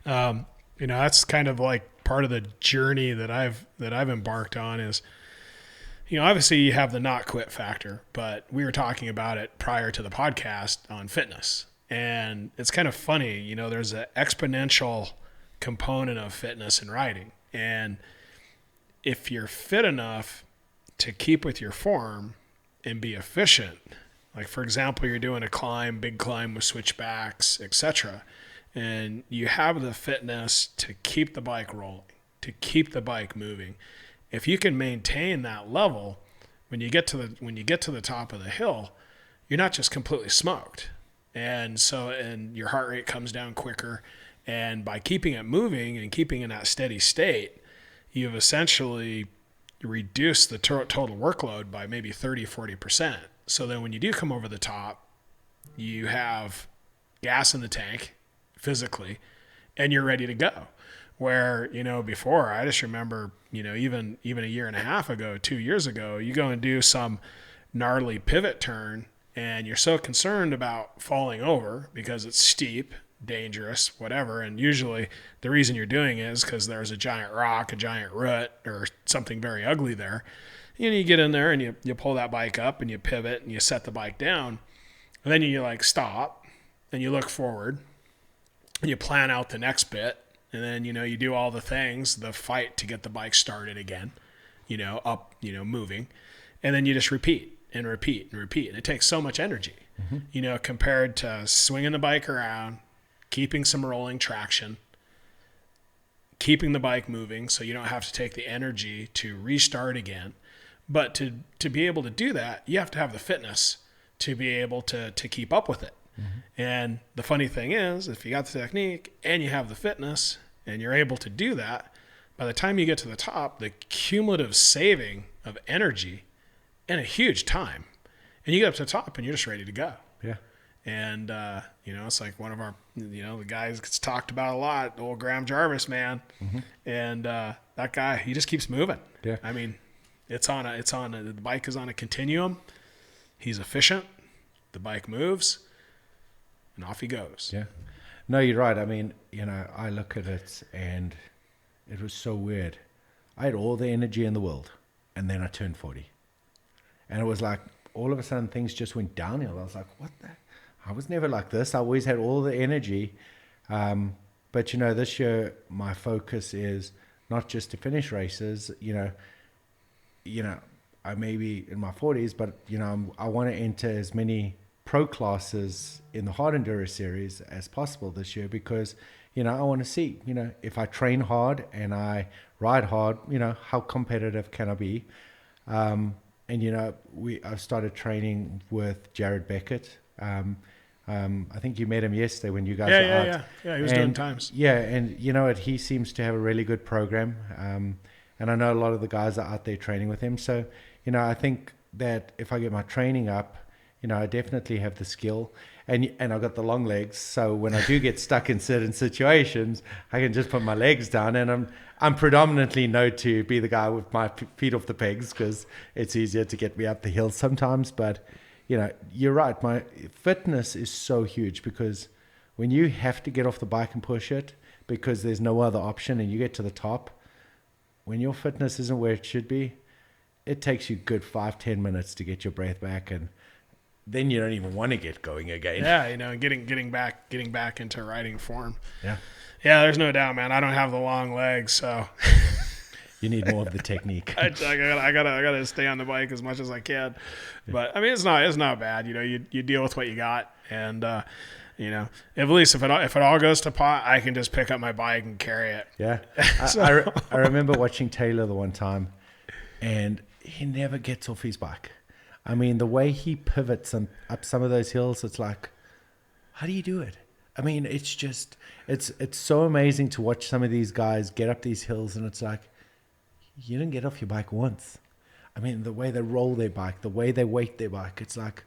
That's kind of like part of the journey that I've embarked on is, obviously you have the not quit factor, but we were talking about it prior to the podcast on fitness. And it's kind of funny, there's an exponential component of fitness and riding. And if you're fit enough to keep with your form and be efficient, like for example, you're doing a big climb with switchbacks, etc., and you have the fitness to keep the bike rolling, to keep the bike moving. If you can maintain that level, when you get to the top of the hill, you're not just completely smoked. And your heart rate comes down quicker. And by keeping it moving and keeping in that steady state, you've essentially reduced the total workload by maybe 30-40%. So then when you do come over the top, you have gas in the tank physically, and you're ready to go. Where, before, I just remember, even a year and a half ago, 2 years ago, you go and do some gnarly pivot turn, and you're so concerned about falling over because it's steep, dangerous, whatever. And usually the reason you're doing it is because there's a giant rock, a giant root, or something very ugly there. You get in there and you pull that bike up and you pivot and you set the bike down. And then you stop and you look forward and you plan out the next bit. And then, you do all the things, the fight to get the bike started again, up, moving. And then you just repeat and repeat and repeat. And it takes so much energy, compared to swinging the bike around, keeping some rolling traction, keeping the bike moving so you don't have to take the energy to restart again. But to be able to do that, you have to have the fitness to be able to keep up with it. Mm-hmm. And the funny thing is, if you got the technique and you have the fitness and you're able to do that, by the time you get to the top, the cumulative saving of energy and a huge time, and you get up to the top and you're just ready to go. Yeah. And, it's like one of our, the guys gets talked about a lot, old Graham Jarvis, man. Mm-hmm. And that guy, he just keeps moving. Yeah. I mean, The bike is on a continuum. He's efficient. The bike moves, and off he goes. Yeah. No, you're right. I mean, I look at it and it was so weird. I had all the energy in the world, and then I turned 40. And it was like, all of a sudden, things just went downhill. I was like, what the? I was never like this. I always had all the energy. But, this year, my focus is not just to finish races. I may be in my 40s, but, I want to enter as many pro classes in the hard enduro series as possible this year, because I want to see if I train hard and I ride hard, how competitive can I be. And I've started training with Jared Beckett. I think you met him yesterday when you guys were out. Yeah, he was doing times. Yeah, and he seems to have a really good program. And I know a lot of the guys are out there training with him. So I think that if I get my training up, I definitely have the skill, and I've got the long legs. So when I do get stuck in certain situations, I can just put my legs down, and I'm predominantly known to be the guy with my feet off the pegs, because it's easier to get me up the hill sometimes. But you're right. My fitness is so huge, because when you have to get off the bike and push it because there's no other option, and you get to the top, when your fitness isn't where it should be, it takes you good 5-10 minutes to get your breath back, and then you don't even want to get going again. Yeah, getting back into riding form. Yeah, there's no doubt, man. I don't have the long legs, so you need more of the technique. I gotta stay on the bike as much as I can. But I mean, it's not bad. You deal with what you got, and at least if it all goes to pot, I can just pick up my bike and carry it. Yeah, I remember watching Taylor the one time, and he never gets off his bike. I mean, the way he pivots up some of those hills, it's like, how do you do it? I mean, it's just, it's so amazing to watch some of these guys get up these hills, and it's like, you didn't get off your bike once. I mean, the way they roll their bike, the way they weight their bike, it's like,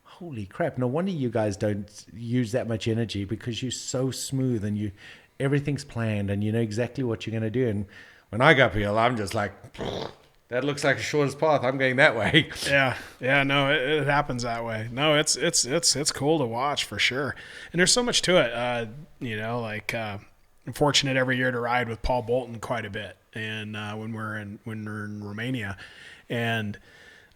holy crap. No wonder you guys don't use that much energy, because you're so smooth and everything's planned and you know exactly what you're going to do. And when I go up a hill, I'm just like, that looks like the shortest path. I'm going that way. Yeah. No, it happens that way. No, it's cool to watch for sure. And there's so much to it. I'm fortunate every year to ride with Paul Bolton quite a bit. And when we're in Romania, and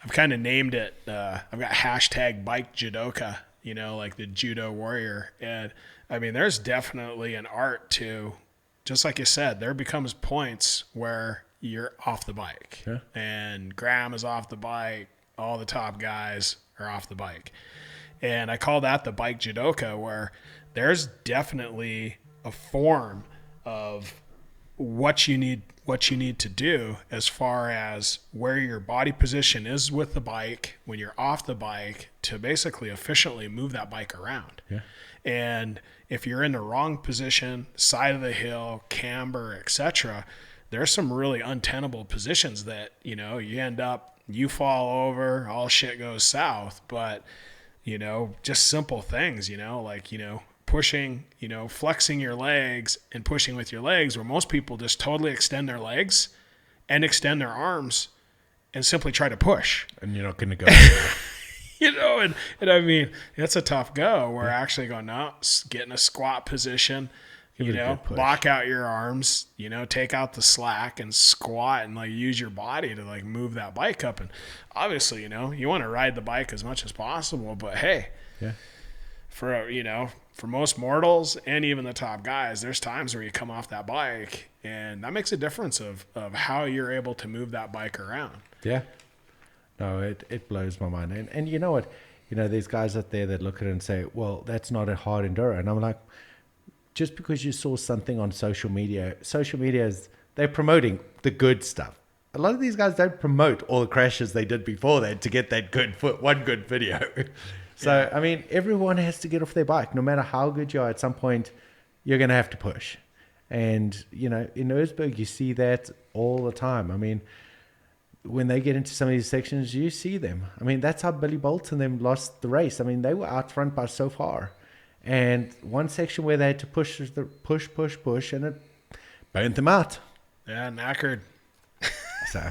I've kind of named it. I've got hashtag bike judoka. Like the judo warrior. And I mean, there's definitely an art to, just like you said, there becomes points where you're off the bike. Yeah. And Graham is off the bike. All the top guys are off the bike. And I call that the bike judoka, where there's definitely a form of what you need to do as far as where your body position is with the bike when you're off the bike to basically efficiently move that bike around. Yeah. And if you're in the wrong position, side of the hill, camber, etc., there's some really untenable positions that, you end up, you fall over, all shit goes south. But, just simple things, pushing, flexing your legs and pushing with your legs, where most people just totally extend their legs and extend their arms and simply try to push. And you're not going to go. And I mean, it's a tough go. We're actually going, no, get in a squat position, lock out your arms, take out the slack and squat and use your body to move that bike up. And obviously, you want to ride the bike as much as possible, but hey, for most mortals and even the top guys, there's times where you come off that bike and that makes a difference of how you're able to move that bike around. Yeah. No, it blows my mind. And you know what? There's guys out there that look at it and say, well, that's not a hard enduro. And I'm like, just because you saw something on social media they're promoting the good stuff. A lot of these guys don't promote all the crashes they did before that to get that one good video. So, yeah. I mean, everyone has to get off their bike. No matter how good you are, at some point, you're going to have to push. And, in Erzberg, you see that all the time. I mean, when they get into some of these sections, you see them. I mean, that's how Billy Bolt and them lost the race. I mean, they were out front by so far. And one section where they had to push, and it burnt them out. Yeah, knackered. So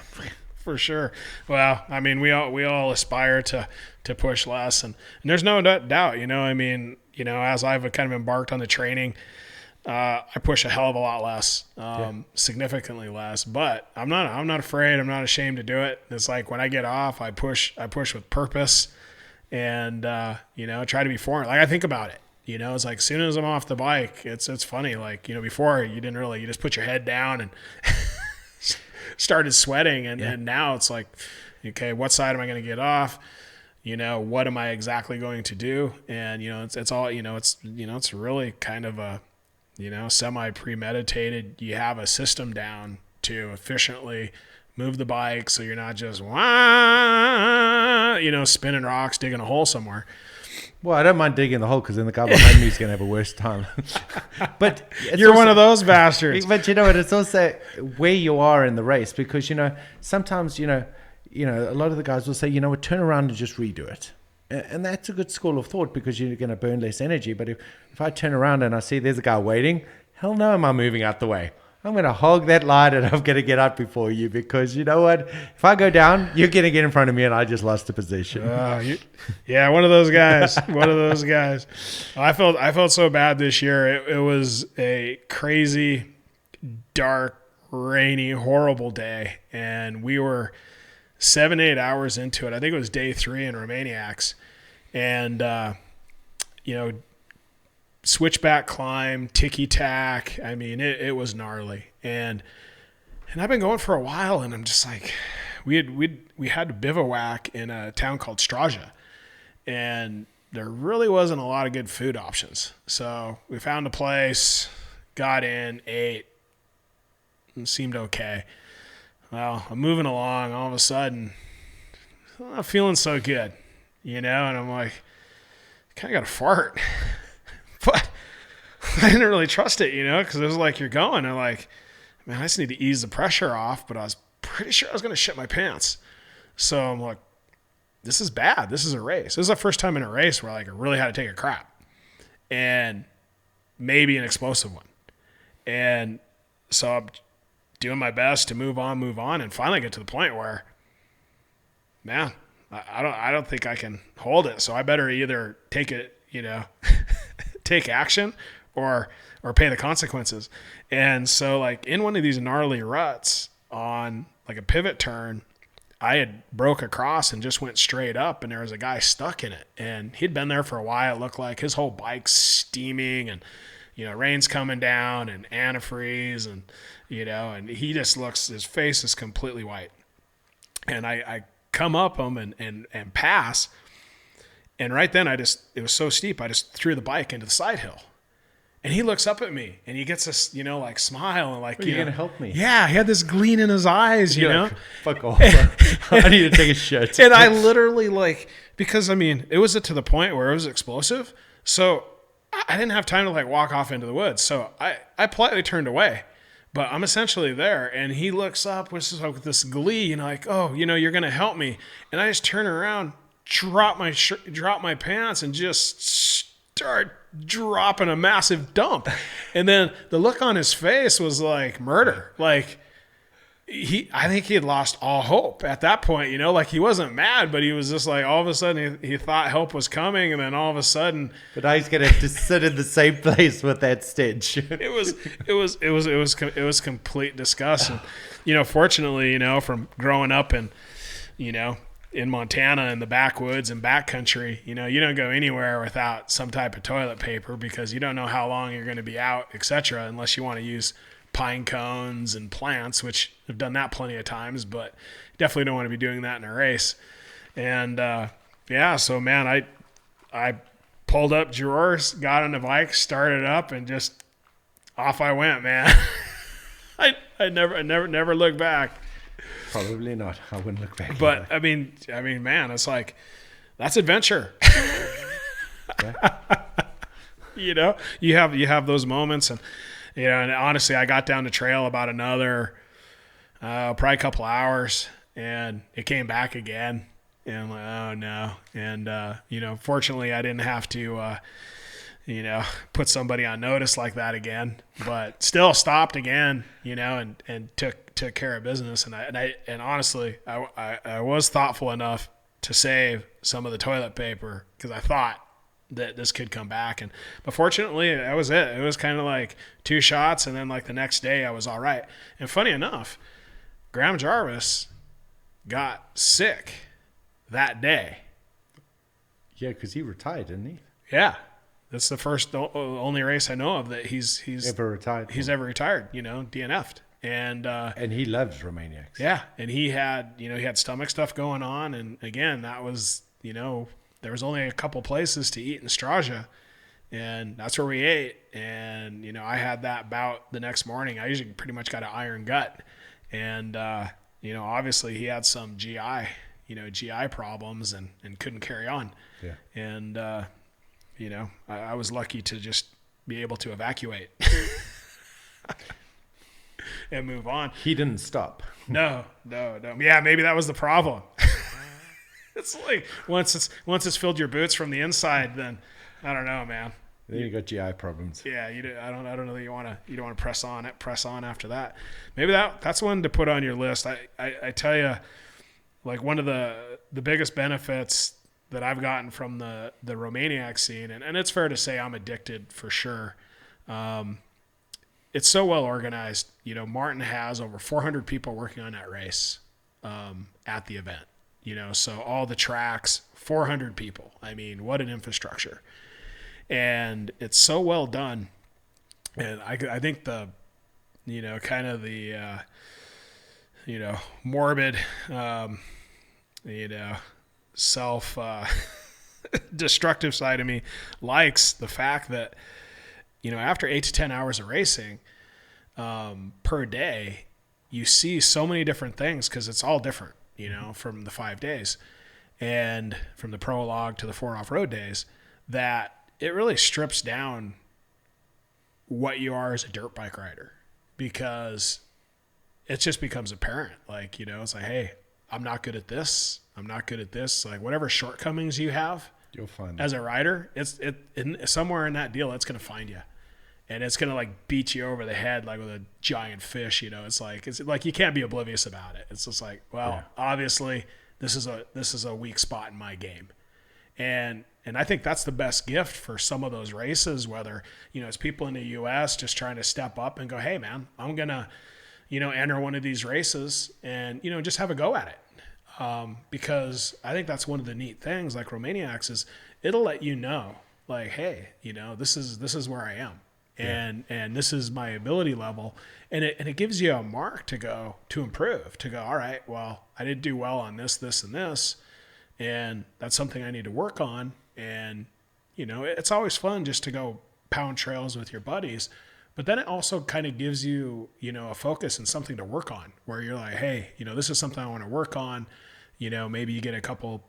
For sure. Well, I mean, we all aspire to push less, and there's no doubt, I mean, as I've kind of embarked on the training, I push a hell of a lot less, significantly less, but I'm not afraid. I'm not ashamed to do it. It's like when I get off, I push with purpose, and, try to be foreign. Like I think about it, it's like as soon as I'm off the bike, it's funny. Like, before you just put your head down and started sweating. And now it's like, okay, what side am I going to get off? What am I exactly going to do? And, it's all, it's really kind of a, semi-premeditated. You have a system down to efficiently move the bike so you're not just, spinning rocks, digging a hole somewhere. Well, I don't mind digging the hole because then the guy behind me is going to have a worse time. But you're also one of those bastards. But what? It's also where you are in the race because, sometimes, a lot of the guys will say, turn around and just redo it. And that's a good school of thought because you're going to burn less energy. But if I turn around and I see there's a guy waiting, hell no, am I moving out the way? I'm going to hog that line and I'm going to get out before you because you know what? If I go down, you're going to get in front of me and I just lost the position. Yeah, one of those guys. One of those guys. I felt so bad this year. It was a crazy, dark, rainy, horrible day. And we were 7-8 hours into it. I think it was day 3 in Romaniacs. And, switchback climb, ticky-tack. I mean, it was gnarly. And I've been going for a while, and I'm just like, we had to bivouac in a town called Straja. And there really wasn't a lot of good food options. So we found a place, got in, ate, and seemed okay. Well, I'm moving along. All of a sudden, I'm not feeling so good, and I'm like, kind of got a fart. But I didn't really trust it, because it was like, you're going. And like, man, I just need to ease the pressure off. But I was pretty sure I was going to shit my pants. So I'm like, this is bad. This is a race. This is the first time in a race where like I really had to take a crap. And maybe an explosive one. And so I'm doing my best to move on, and finally get to the point where, man, I don't think I can hold it. So I better either take it, take action or pay the consequences. And so like in one of these gnarly ruts on like a pivot turn, I had broke across and just went straight up, and there was a guy stuck in it, and he'd been there for a while. It looked like his whole bike's steaming, and rain's coming down and antifreeze, and and he just looks, his face is completely white. And I come up him and pass. And right then it was so steep, I just threw the bike into the side hill. And he looks up at me and he gets this, like smile and like, you're going to help me. Yeah. He had this gleam in his eyes, Like, fuck off. I need to take a shit. And I literally because I mean, it was to the point where it was explosive. So I didn't have time to like walk off into the woods. So I politely turned away, but I'm essentially there. And he looks up with this glee, like, oh, you're going to help me. And I just turn around, drop my pants, and just start dropping a massive dump. And then the look on his face was like murder. Like I think he had lost all hope at that point, like he wasn't mad, but he was just like, all of a sudden he thought help was coming. And then all of a sudden, but now he's going to have to sit in the same place with that stench. It was complete disgust. And, fortunately, from growing up in Montana in the backwoods and backcountry, you don't go anywhere without some type of toilet paper because you don't know how long you're going to be out, etc., unless you want to use pine cones and plants, which I've done that plenty of times, but definitely don't want to be doing that in a race. And so man, I pulled up drawers, got on the bike, started up, and just off I went, man. I never looked back. Probably not. I wouldn't look back. But I mean, man, it's like, that's adventure. You have those moments, and and honestly, I got down the trail about another probably a couple hours, and it came back again, and I'm like, oh no. And fortunately, I didn't have to put somebody on notice like that again, but still stopped again, and took care of business. And honestly, I was thoughtful enough to save some of the toilet paper because I thought that this could come back. But fortunately, that was it. It was kind of like 2 shots, and then like the next day I was all right. And funny enough, Graham Jarvis got sick that day. Yeah, because he retired, didn't he? Yeah. That's the only race I know of that he's ever retired. He's ever retired, DNF'd. And he loves Romaniacs. Yeah. And he had stomach stuff going on. And again, that was, there was only a couple places to eat in Straja, and that's where we ate. And, I had that bout the next morning. I usually pretty much got an iron gut. And, obviously he had some GI problems and couldn't carry on. Yeah. And, I was lucky to just be able to evacuate and move on. He didn't stop. No. Yeah, maybe that was the problem. It's like once it's filled your boots from the inside, then I don't know, man. Then you got GI problems. Yeah, I don't know that you want to press on after that. Maybe that's one to put on your list. I tell you, like one of the biggest benefits that I've gotten from the Romaniac scene, and it's fair to say I'm addicted for sure. It's so well organized. Martin has over 400 people working on that race at the event. So all the tracks, 400 people. I mean, what an infrastructure. And it's so well done. And I think the, kind of the, morbid, self destructive side of me likes the fact that, after 8 to 10 hours of racing per day, you see so many different things because it's all different, from the 5 days and from the prologue to the 4 off-road days, that it really strips down what you are as a dirt bike rider, because it just becomes apparent. Like, it's like, hey, I'm not good at this. I'm not good at this. Like whatever shortcomings you have, you'll find as a rider, somewhere in that deal, it's going to find you. And it's going to like beat you over the head like with a giant fish, It's like you can't be oblivious about it. It's just like, well, obviously this is a weak spot in my game. And I think that's the best gift for some of those races, whether, it's people in the US just trying to step up and go, hey man, I'm going to, enter one of these races and, just have a go at it. Because I think that's one of the neat things like Romaniacs is it'll let you know like, hey, this is where I am. And this is my ability level, and it gives you a mark to improve, to go, all right, well, I did do well on this, and this, and that's something I need to work on. And, it's always fun just to go pound trails with your buddies, but then it also kind of gives you, a focus and something to work on where you're like, hey, this is something I want to work on. Maybe you get a couple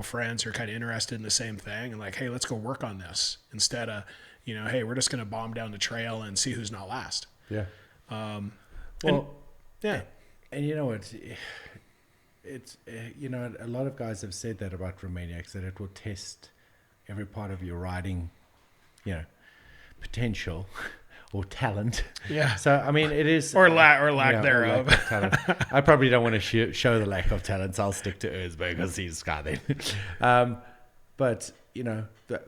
friends who are kind of interested in the same thing and like, hey, let's go work on this instead of, hey, we're just going to bomb down the trail and see who's not last. Yeah. And it's a lot of guys have said that about Romaniacs, that it will test every part of your riding, potential or talent. Yeah. So, I mean, it is... Or lack thereof. Or lack of talent. I probably don't want to show the lack of talent, so I'll stick to Erzberg because he's got it. But,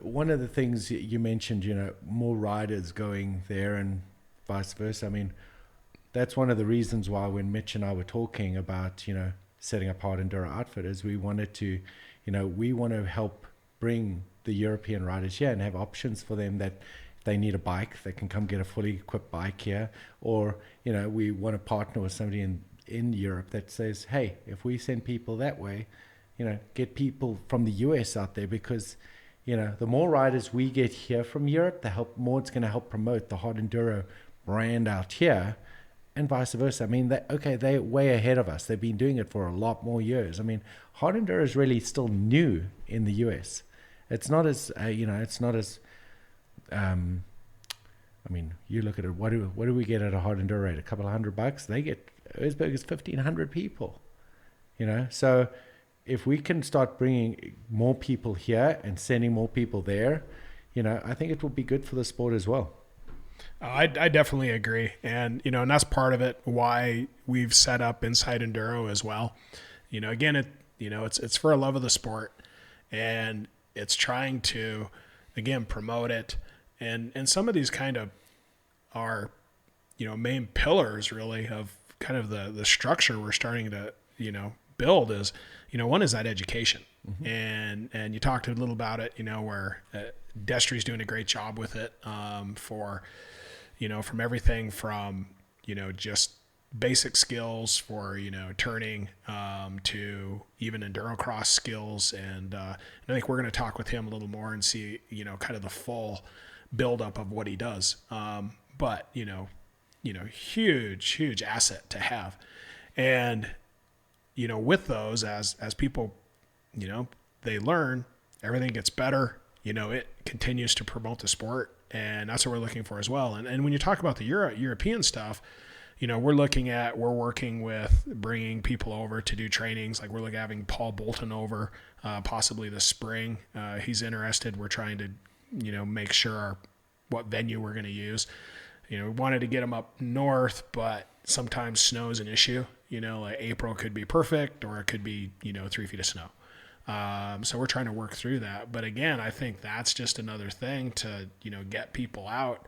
one of the things you mentioned, more riders going there and vice versa. I mean, that's one of the reasons why when Mitch and I were talking about, setting up Hard Enduro Outfitters, we wanted to, we want to help bring the European riders here and have options for them that if they need a bike, they can come get a fully equipped bike here. Or, we want to partner with somebody in Europe that says, hey, if we send people that way, get people from the US out there, because, the more riders we get here from Europe, the more it's going to help promote the Hard Enduro brand out here, and vice versa. I mean, they're way ahead of us. They've been doing it for a lot more years. I mean, Hard Enduro is really still new in the US. It's not as, it's not as, I mean, you look at it, what do we get at a Hard Enduro rate? A couple of $100? They get, Erzberg is 1,500 people, So if we can start bringing more people here and sending more people there, I think it will be good for the sport as well. I definitely agree. And, and that's part of it, why we've set up Inside Enduro as well. Again, it's for a love of the sport, and it's trying to, again, promote it. And some of these kind of are, main pillars really of kind of the structure we're starting to, build is, one is that education. Mm-hmm. And you talked a little about it, where Destry's doing a great job with it, for, from everything from, just basic skills for, turning, to even endurocross skills. And I think we're going to talk with him a little more and see, kind of the full buildup of what he does. But, huge asset to have. And, with those, as people, they learn, everything gets better, it continues to promote the sport. And that's what we're looking for as well. And when you talk about the European stuff, we're working with bringing people over to do trainings. Like we're looking at having Paul Bolton over, possibly this spring. He's interested. We're trying to, make sure what venue we're going to use. We wanted to get him up north, but sometimes snow is an issue. Like April could be perfect, or it could be, 3 feet of snow. So we're trying to work through that. But again, I think that's just another thing to, get people out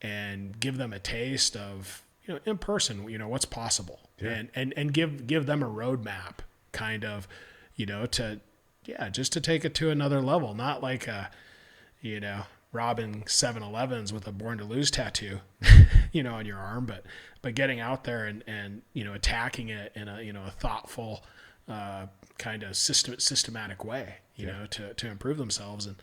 and give them a taste of, in person, what's possible. Yeah. And give them a roadmap kind of, just to take it to another level. Not like robbing 7-Elevens with a Born to Lose tattoo, on your arm, but getting out there and attacking it in a thoughtful, kind of systematic way, to improve themselves. And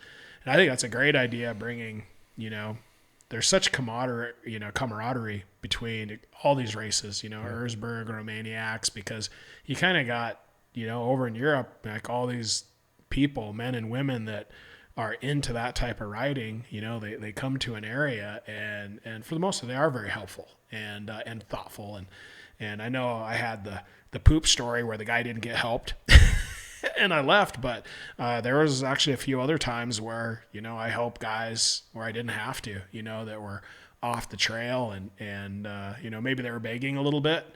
I think that's a great idea, bringing, there's such camaraderie between all these races, Erzberg, Romaniacs, because you kind of got, over in Europe, like all these people, men and women that are into that type of riding, they come to an area and for the most of it, they are very helpful and thoughtful. And I know I had the poop story where the guy didn't get helped and I left, but there was actually a few other times where, I helped guys where I didn't have to, that were off the trail and maybe they were begging a little bit,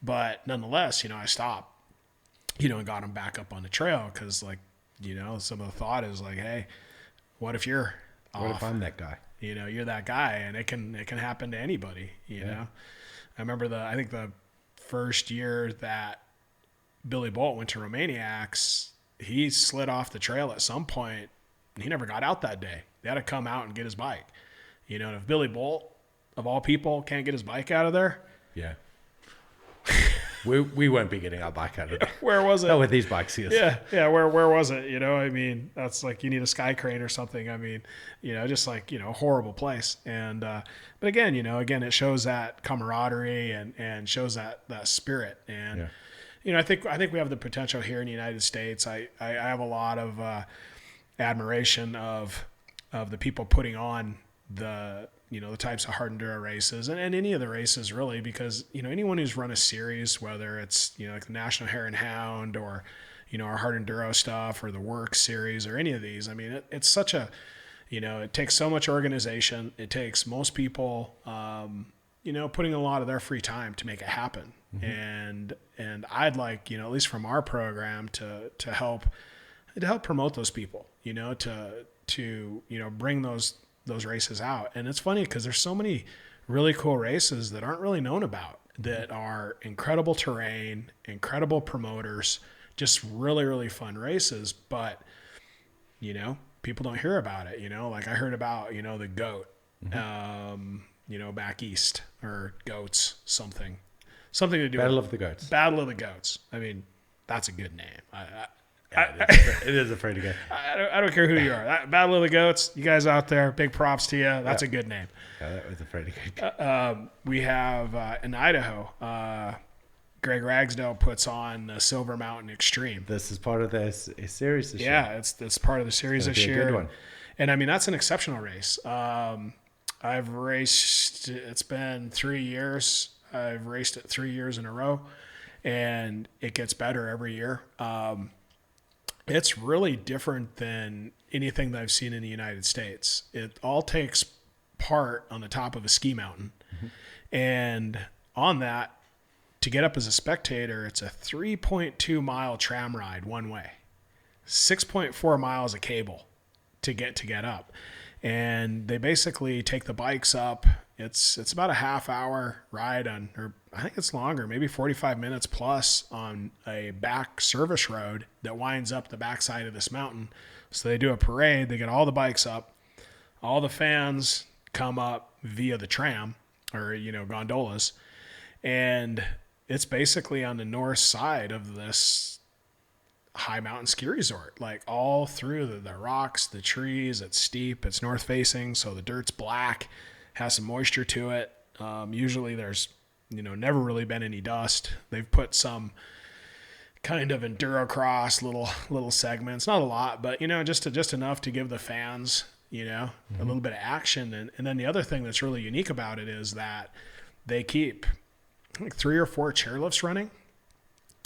but nonetheless, I stopped, and got them back up on the trail. Cause like, some of the thought is like, hey, what if you're off? What if I'm that guy? You're that guy, and it can happen to anybody, know? I remember I think the first year that Billy Bolt went to Romaniacs, he slid off the trail at some point, and he never got out that day. They had to come out and get his bike. And if Billy Bolt, of all people, can't get his bike out of there. Yeah. We won't be getting our bike out of there. Where was it? Oh, with these bikes, yes. Yeah. Where was it? That's like you need a sky crane or something. Just like, a horrible place. And but again, it shows that camaraderie and shows that spirit. And I think we have the potential here in the United States. I have a lot of admiration of the people putting on the types of hard enduro races and any of the races really, because, anyone who's run a series, whether it's, like the National Hare and Hound or, our hard enduro stuff or the Work series or any of these, it's such a, it takes so much organization. It takes most people, putting a lot of their free time to make it happen. Mm-hmm. And I'd like, at least from our program to help promote those people, to bring those races out. And it's funny because there's so many really cool races that aren't really known about, that are incredible terrain, incredible promoters, just really, really fun races. But, people don't hear about it, like I heard about, the GOAT, mm-hmm. Back east, or Goats, something to do Battle with of the Goats. Battle of the Goats. That's a good name. It is a pretty good. I don't care who you are. Battle of the Goats, you guys out there, big props to you. That's a good name. Yeah, that was a pretty good. We have in Idaho, Greg Ragsdale puts on the Silver Mountain Extreme. This is part of the series this year. Yeah, it's part of the series this year. Good one. And that's an exceptional race. I've raced. It's been 3 years. I've raced it 3 years in a row, and it gets better every year. It's really different than anything that I've seen in the United States. It all takes part on the top of a ski mountain. And on that, to get up as a spectator, it's a 3.2 mile tram ride one way, 6.4 miles of cable to get up. And they basically take the bikes up. It's about a half-hour ride on, or I think it's longer, maybe 45 minutes plus, on a back service road that winds up the backside of this mountain. So they do a parade. They get all the bikes up. All the fans come up via the tram, or, you know, gondolas. And it's basically on the north side of this high mountain ski resort, like all through the rocks, the trees. It's steep, it's north facing, so the dirt's black, has some moisture to it. Usually there's, you know, never really been any dust. They've put some kind of enduro cross little segments, not a lot, but, you know, just enough to give the fans, you know, a little bit of action. And then the other thing that's really unique about it is that they keep, I think, 3 or 4 chairlifts running,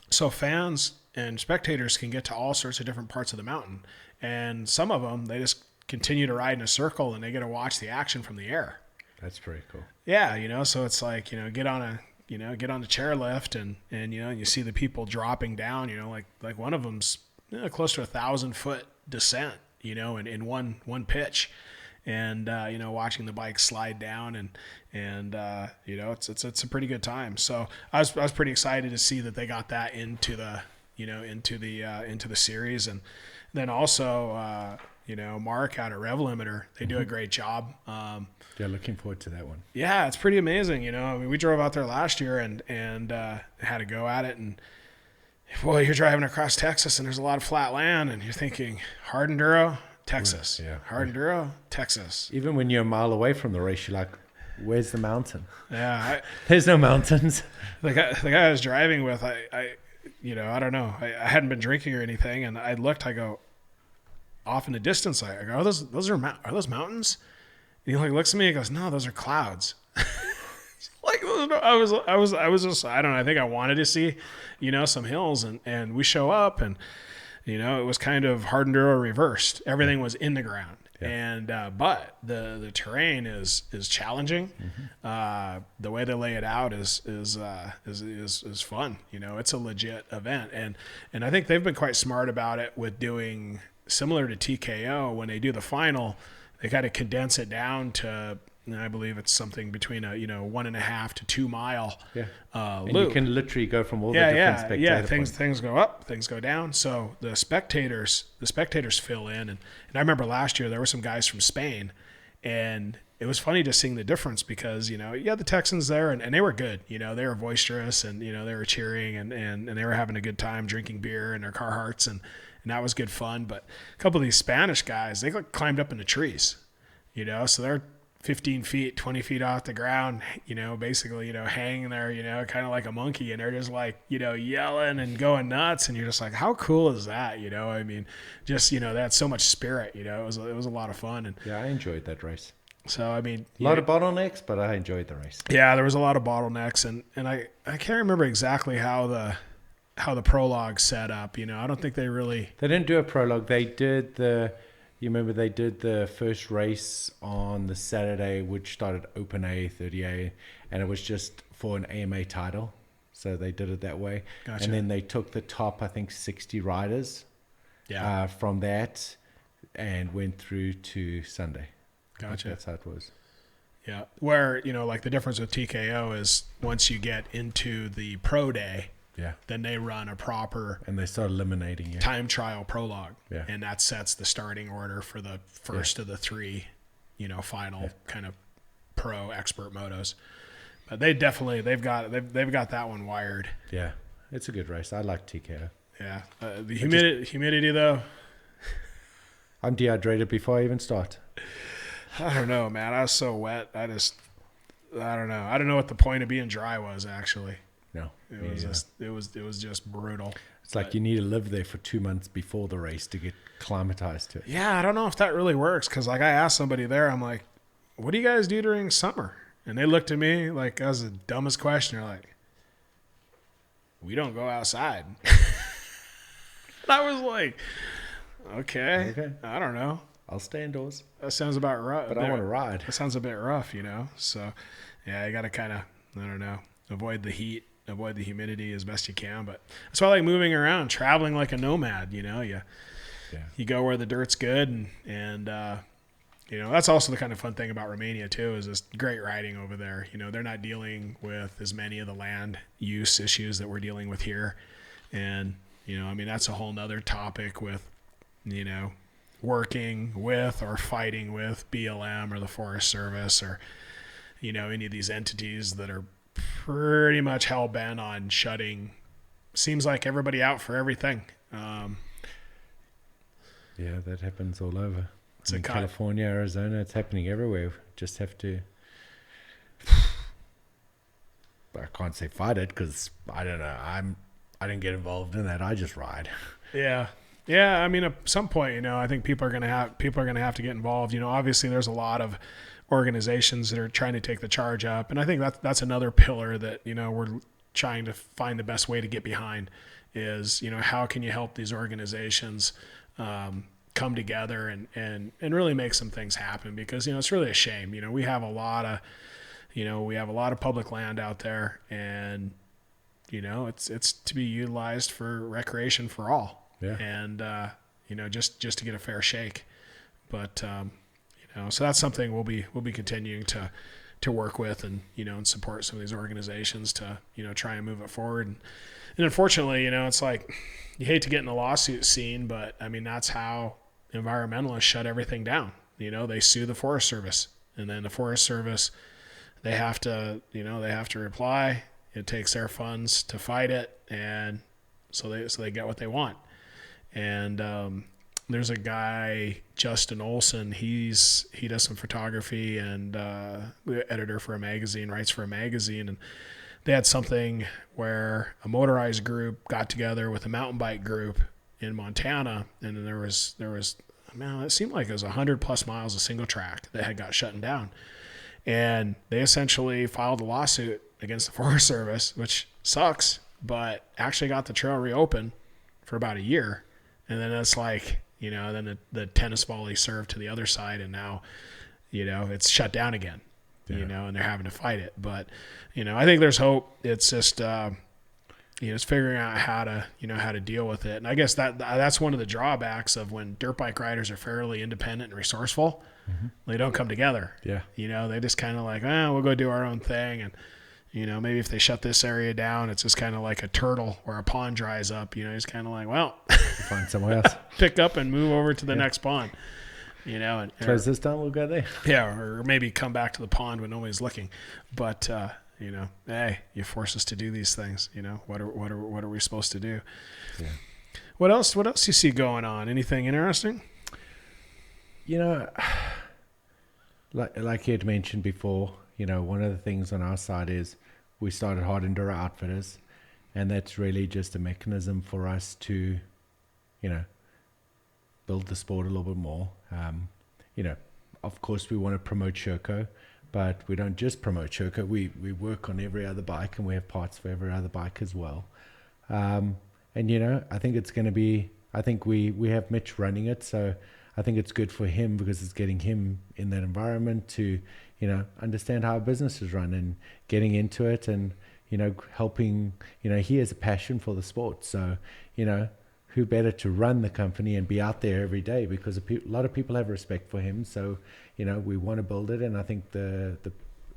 so fans and spectators can get to all sorts of different parts of the mountain. And some of them, they just continue to ride in a circle and they get to watch the action from the air. That's pretty cool. Yeah, you know, so it's like, you know, get on the chairlift and you know, you see the people dropping down, you know, like one of them's, you know, close to 1,000-foot descent, you know, in one pitch. And, you know, watching the bike slide down and you know, it's a pretty good time. So I was pretty excited to see that they got that into the series. And then also, you know, Mark out at Rev Limiter, they do a great job. Yeah, looking forward to that one. Yeah, it's pretty amazing. You know, I mean, we drove out there last year and had to go at it. And boy, you're driving across Texas and there's a lot of flat land and you're thinking hard enduro, Texas. Yeah. Hard enduro, Texas. Even when you're a mile away from the race, you're like, where's the mountain? Yeah. There's no mountains. The guy I was driving with, I you know, I don't know. I hadn't been drinking or anything. And I looked, I go off in the distance. I go, are those mountains? And he like looks at me and goes, no, those are clouds. Like, I was just, I don't know. I think I wanted to see, you know, some hills and we show up and, you know, it was kind of hard enduro reversed. Everything was in the ground. Yeah. And, but the terrain is challenging. The way they lay it out is fun. You know, it's a legit event. And I think they've been quite smart about it with doing similar to TKO. When they do the final, they kind of condense it down to, I believe it's something between a, you know, 1.5 to 2 mile and loop. you can literally go from all the different spectator points. Things go up, things go down. So the spectators fill in. And I remember last year there were some guys from Spain, and it was funny just seeing the difference because, you know, you had the Texans there and they were good. You know, they were boisterous and, you know, they were cheering and they were having a good time drinking beer in their Carhartts and that was good fun. But a couple of these Spanish guys, they climbed up into trees, you know, so they're 15 feet, 20 feet off the ground, you know, basically, you know, hanging there, you know, kind of like a monkey, and they're just like, you know, yelling and going nuts. And you're just like, how cool is that? You know, I mean, just, you know, that's so much spirit, you know, it was a lot of fun. And yeah, I enjoyed that race. So, I mean, a lot of bottlenecks, but I enjoyed the race. Yeah, there was a lot of bottlenecks and I can't remember exactly how the prologue set up. You know, I don't think they didn't do a prologue. They did you remember they did the first race on the Saturday, which started Open A, 30A, and it was just for an AMA title. So they did it that way. Gotcha. And then they took the top, I think, 60 riders from that and went through to Sunday. Gotcha. That's how it was. Yeah. Where, you know, like the difference with TKO is once you get into the pro day, then they run a proper and they start eliminating time trial prologue. Yeah. And that sets the starting order for the first of the 3, you know, final kind of pro expert motos. But they've got that one wired. Yeah. It's a good race. I like TKO. Yeah. The humidity though. I'm dehydrated before I even start. I don't know, man. I was so wet. I don't know. I don't know what the point of being dry was actually. No, it was just brutal. It's like you need to live there for 2 months before the race to get climatized to it. Yeah, I don't know if that really works because, like, I asked somebody there, I'm like, "What do you guys do during summer?" And they looked at me like that was the dumbest question. They're like, "We don't go outside." And I was like, "Okay, I don't know." I'll stay indoors. That sounds about right. But I want to ride. That sounds a bit rough, So, yeah, you got to kind of, I don't know, avoid the heat, avoid the humidity as best you can. But that's why I like moving around, traveling like a nomad, You go where the dirt's good, and that's also the kind of fun thing about Romania too, is this great riding over there. They're not dealing with as many of the land use issues that we're dealing with here. And, that's a whole nother topic with, working with or fighting with BLM or the Forest Service or, any of these entities that are pretty much hell-bent on shutting, seems like everybody out for everything. Yeah, that happens all over. It's in California, Arizona, it's happening everywhere. Just have to, I can't say fight it because I don't know. I didn't get involved in that. I just ride. Yeah. Yeah. I mean, at some point, I think people are going to have to get involved. Obviously there's a lot of organizations that are trying to take the charge up. And I think that's another pillar that, we're trying to find the best way to get behind is, how can you help these organizations, come together and really make some things happen, because it's really a shame. We have a lot of public land out there, and it's to be utilized for recreation for all. Yeah. And just to get a fair shake. But so that's something we'll be continuing to work with and and support some of these organizations to try and move it forward. And unfortunately, it's like you hate to get in the lawsuit scene, but I mean that's how environmentalists shut everything down. They sue the Forest Service, and then the Forest Service, they have to reply. It takes their funds to fight it, and so they get what they want. And there's a guy, Justin Olson. He does some photography and editor for a magazine, writes for a magazine, and they had something where a motorized group got together with a mountain bike group in Montana, and then there was it seemed like it was 100+ miles of single track that had got shut down, and they essentially filed a lawsuit against the Forest Service, which sucks, but actually got the trail reopened for about a year, and then it's like then the tennis volley served to the other side, and now it's shut down again. Yeah. And they're having to fight it. But, I think there's hope. It's just, it's figuring out how to deal with it. And I guess that's one of the drawbacks of when dirt bike riders are fairly independent and resourceful. Mm-hmm. They don't come together. Yeah. They just kind of like, we'll go do our own thing. And, maybe if they shut this area down, it's just kind of like a turtle or a pond dries up. It's kind of like, well, find somewhere else. Pick up and move over to the next pond. And close this down, we'll go there. Yeah, or maybe come back to the pond when nobody's looking. But hey, you force us to do these things. What are we supposed to do? Yeah. What else do you see going on? Anything interesting? Like you had mentioned before, one of the things on our side is we started Hard Enduro Outfitters, and that's really just a mechanism for us to, build the sport a little bit more. Of course we want to promote Sherco, but we don't just promote Sherco. We work on every other bike, and we have parts for every other bike as well. And I think it's going to be, I think we have Mitch running it, so I think it's good for him because it's getting him in that environment to, understand how a business is run and getting into it, and, helping, he has a passion for the sport. So, who better to run the company and be out there every day, because a lot of people have respect for him. So, we want to build it, and I think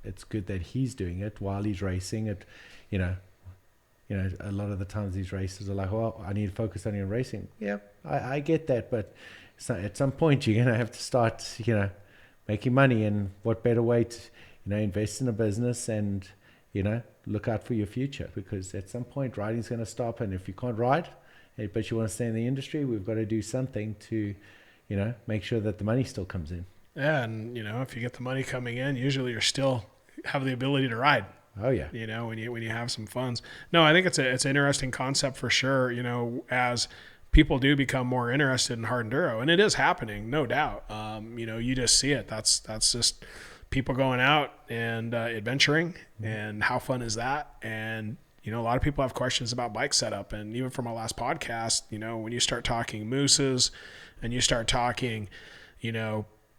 it's good that he's doing it while he's racing it. A lot of the times these races are like, well, I need to focus on your racing. Yeah, I get that, but at some point you're going to have to start, making money, and what better way to, invest in a business and, look out for your future, because at some point riding's going to stop, and if you can't ride, but you want to stay in the industry, we've got to do something to, make sure that the money still comes in. Yeah, and if you get the money coming in, usually you're still have the ability to ride. Oh yeah. When you have some funds. No, I think it's an interesting concept for sure. As people do become more interested in hard enduro, and it is happening, no doubt. You just see it. That's just people going out and adventuring, and how fun is that? And a lot of people have questions about bike setup, and even from our last podcast, when you start talking mooses and you start talking,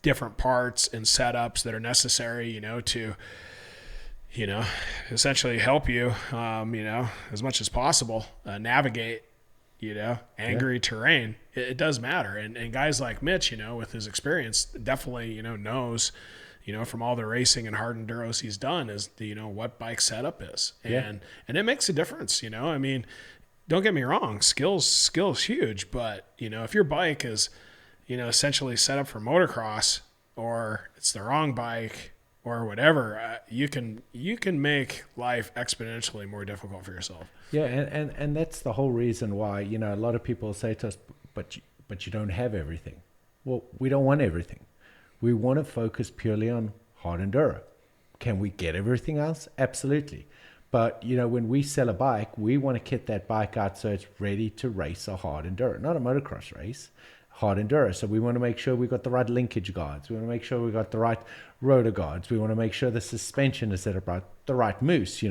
different parts and setups that are necessary, to, essentially help you, as much as possible, navigate, angry terrain. It does matter. And guys like Mitch, with his experience, definitely, knows, from all the racing and hard enduros he's done, is what bike setup is. And it makes a difference, I mean, don't get me wrong, skill's huge, but if your bike is, essentially set up for motocross, or it's the wrong bike or whatever, you can make life exponentially more difficult for yourself. Yeah, and that's the whole reason why, a lot of people say to us, but you don't have everything. Well, we don't want everything. We want to focus purely on hard enduro. Can we get everything else? Absolutely. But, when we sell a bike, we want to kit that bike out so it's ready to race a hard enduro, not a motocross race, hard enduro. So we want to make sure we got the right linkage guards. We want to make sure we got the right rotor guards. We want to make sure the suspension is set up right, the right moose.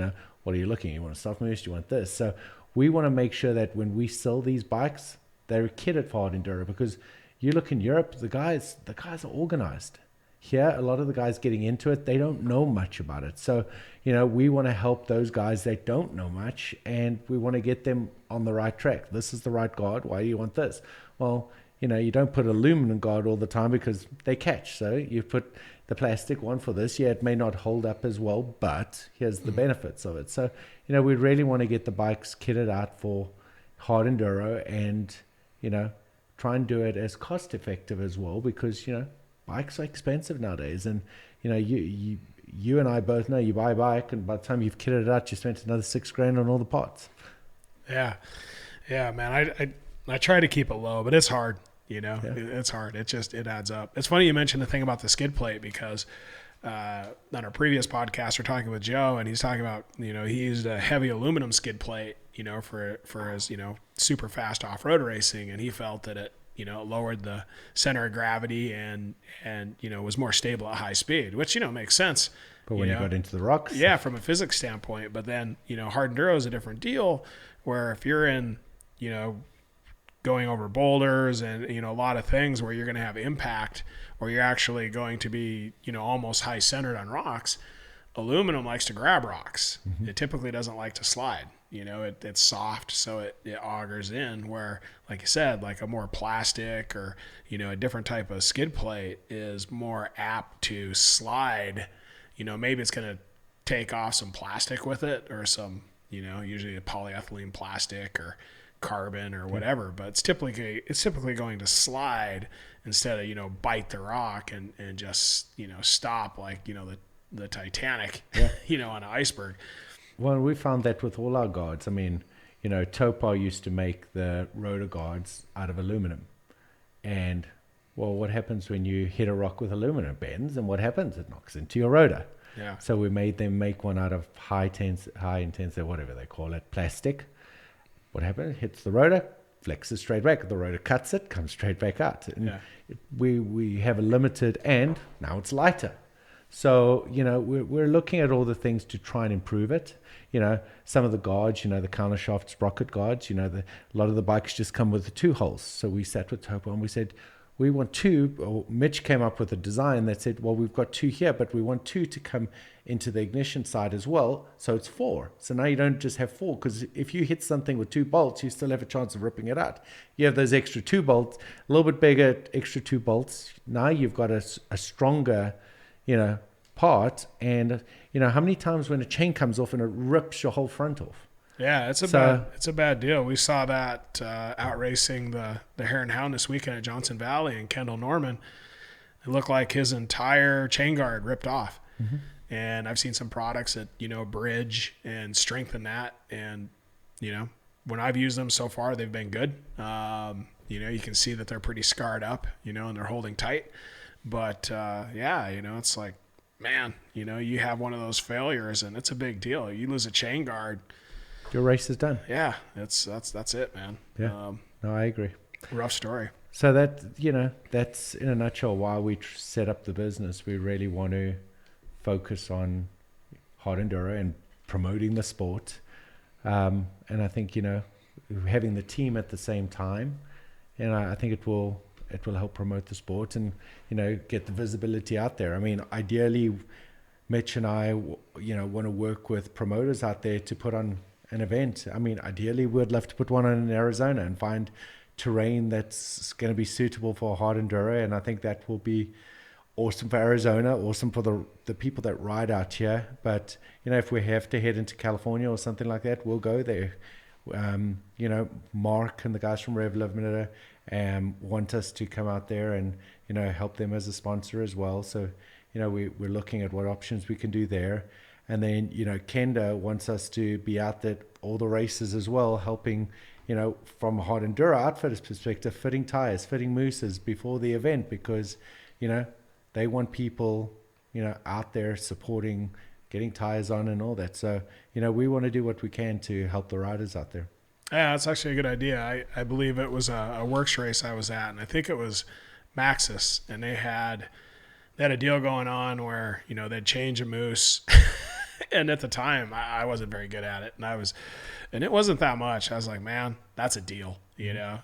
What are you looking at? You want a soft moose? You want this? So we want to make sure that when we sell these bikes, they're kitted for hard enduro, because you look in Europe, the guys are organized. Here, a lot of the guys getting into it, they don't know much about it. So, we want to help those guys that don't know much, and we want to get them on the right track. This is the right guard. Why do you want this? Well, you don't put aluminum guard all the time because they catch. So you put the plastic one for this. Yeah, it may not hold up as well, but here's the benefits of it. So, we really want to get the bikes kitted out for hard enduro, and, try and do it as cost effective as well, because, bikes are expensive nowadays. And, you and I both know, you buy a bike, and by the time you've kitted it out, you spent another $6,000 on all the parts. Yeah, man. I try to keep it low, but it's hard. It's hard. It adds up. It's funny you mentioned the thing about the skid plate, because on our previous podcast, we're talking with Joe, and he's talking about, he used a heavy aluminum skid plate, for his, super fast off-road racing. And he felt that it, lowered the center of gravity and, was more stable at high speed, which, makes sense. But when you got into the rocks. Yeah, from a physics standpoint. But then, hard enduro is a different deal, where if you're in, going over boulders and, a lot of things where you're going to have impact, or you're actually going to be, almost high centered on rocks, aluminum likes to grab rocks. Mm-hmm. It typically doesn't like to slide. It's soft, so it augers in, where, like you said, like a more plastic or, a different type of skid plate is more apt to slide. Maybe it's going to take off some plastic with it, or some, usually a polyethylene plastic or carbon or whatever, but it's typically going to slide instead of, bite the rock and just, stop like, the Titanic, on an iceberg. Well, we found that with all our guards. I mean, Topar used to make the rotor guards out of aluminum. And, well, what happens when you hit a rock with aluminum? It bends, and what happens? It knocks into your rotor. Yeah. So we made them make one out of high intensity, whatever they call it, plastic. What happens? It hits the rotor, flexes straight back. The rotor cuts it, comes straight back out. And we have a limited, and now it's lighter. So, we're looking at all the things to try and improve it. Some of the guards, the countershaft sprocket guards, a lot of the bikes just come with the 2 holes. So we sat with Topar and we said, we want 2. Or Mitch came up with a design that said, well, we've got 2 here, but we want 2 to come into the ignition side as well. So it's 4. So now you don't just have 4, because if you hit something with 2 bolts, you still have a chance of ripping it out. You have those extra 2 bolts, a little bit bigger, extra 2 bolts. Now you've got a stronger, part. And, how many times when a chain comes off and it rips your whole front off? Yeah, it's a bad deal. We saw that out racing the Hare and Hound this weekend at Johnson Valley, and Kendall Norman. It looked like his entire chain guard ripped off. Mm-hmm. And I've seen some products that, bridge and strengthen that. And, when I've used them so far, they've been good. You can see that they're pretty scarred up, and they're holding tight. But, it's like, man, you have one of those failures, and it's a big deal. You lose a chain guard, your race is done. Yeah, that's it, man. Yeah, no, I agree. Rough story. So that's in a nutshell why we set up the business. We really want to focus on hard enduro and promoting the sport. And I think, having the team at the same time, and I think it will it will help promote the sport and, get the visibility out there. I mean, ideally, Mitch and I, want to work with promoters out there to put on an event. I mean, ideally, we'd love to put one on in Arizona and find terrain that's going to be suitable for hard enduro. And I think that will be awesome for Arizona, awesome for the people that ride out here. But, if we have to head into California or something like that, we'll go there. Mark and the guys from Rev Limited want us to come out there and, help them as a sponsor as well. So, we're looking at what options we can do there. And then, Kenda wants us to be out there all the races as well, helping, from a hard enduro outfitter's perspective, fitting tires, fitting mooses before the event, because, they want people, out there supporting, getting tires on and all that. So, we want to do what we can to help the riders out there. Yeah, that's actually a good idea. I believe it was a works race I was at, and I think it was Maxis, and they had a deal going on where, they'd change a moose. And at the time, I wasn't very good at it. And it wasn't that much. I was like, man, that's a deal,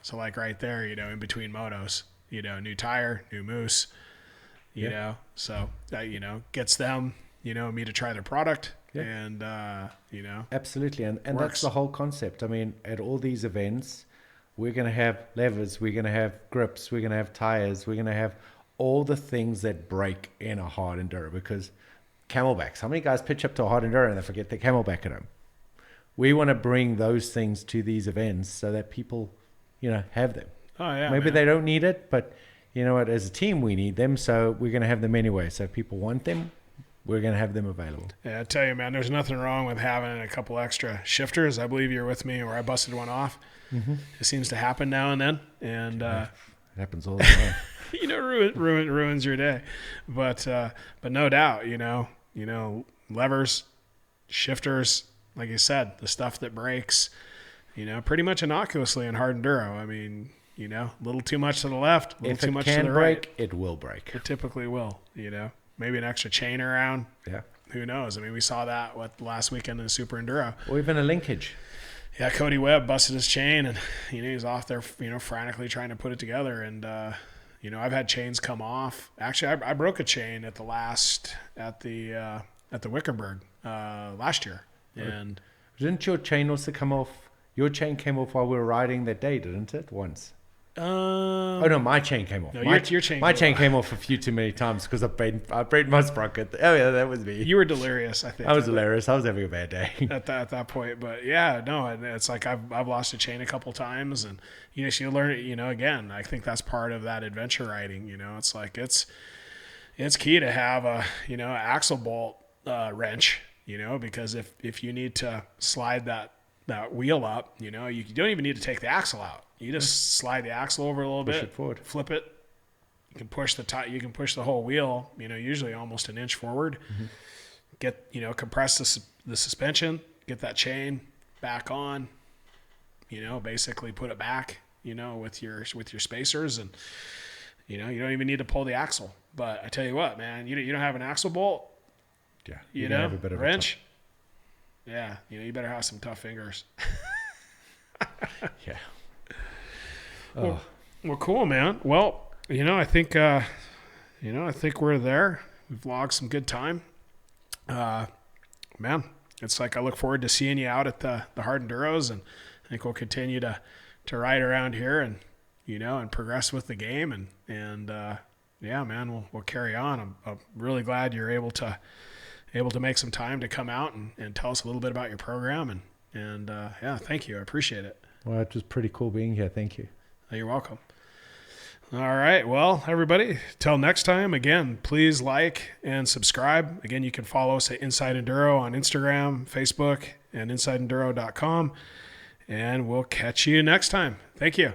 So like right there, in between motos, new tire, new moose, so that, gets them, me to try their product. Yeah. And, Absolutely. And that's the whole concept. I mean, at all these events, we're going to have levers, we're going to have grips, we're going to have tires, we're going to have all the things that break in a hard enduro, because camelbacks, how many guys pitch up to a hard enduro and they forget their camelback at home? We want to bring those things to these events so that people, have them. Oh, yeah. Maybe they don't need it, but you know what? As a team, we need them, so we're going to have them anyway. So if people want them, we're going to have them available. Yeah, I tell you, man, there's nothing wrong with having a couple extra shifters. I believe you're with me, where I busted one off. Mm-hmm. It seems to happen now and then, and it happens all the time. ruins your day, but no doubt, levers, shifters, like you said, the stuff that breaks, pretty much innocuously in hard enduro. I mean, a little too much to the left, a little too much to the right. It will break. It typically will, maybe an extra chain around. Yeah. Who knows? I mean, we saw that last weekend in Super Enduro. Or even a linkage. Yeah, Cody Webb busted his chain, and he's off there, frantically trying to put it together. And I've had chains come off. Actually, I broke a chain at the Wickenburg last year. And didn't your chain also come off? Your chain came off while we were riding that day, didn't it? Once. Oh no, my chain came off. No, your chain. My chain came off a few too many times because I braid my sprocket. Oh yeah, that was me. You were delirious, I think. I was delirious. I was having a bad day at that point. But yeah, no, it's like I've lost a chain a couple times, and you learn it. Again, I think that's part of that adventure riding. It's like it's key to have a axle bolt wrench. Because if you need to slide that wheel up, you don't even need to take the axle out. You just slide the axle over a little bit, it forward. Flip it. You can push the whole wheel, usually almost an inch forward. Mm-hmm. Get, compress the suspension, get that chain back on, basically put it back, with your spacers, and, you don't even need to pull the axle. But I tell you what, man, you don't have an axle bolt. Yeah. Have a bit of wrench. Yeah. You better have some tough fingers. Yeah. Oh. Well, cool, man. Well, I think we're there. We've logged some good time. Man, it's like I look forward to seeing you out at the hard enduros, and I think we'll continue to ride around here and, and progress with the game. And yeah, man, we'll carry on. I'm really glad you're able to make some time to come out and tell us a little bit about your program. And yeah, thank you. I appreciate it. Well, it was pretty cool being here. Thank you. You're welcome. All right. Well, everybody, till next time, again, please like and subscribe. Again, you can follow us at Inside Enduro on Instagram, Facebook, and InsideEnduro.com. And we'll catch you next time. Thank you.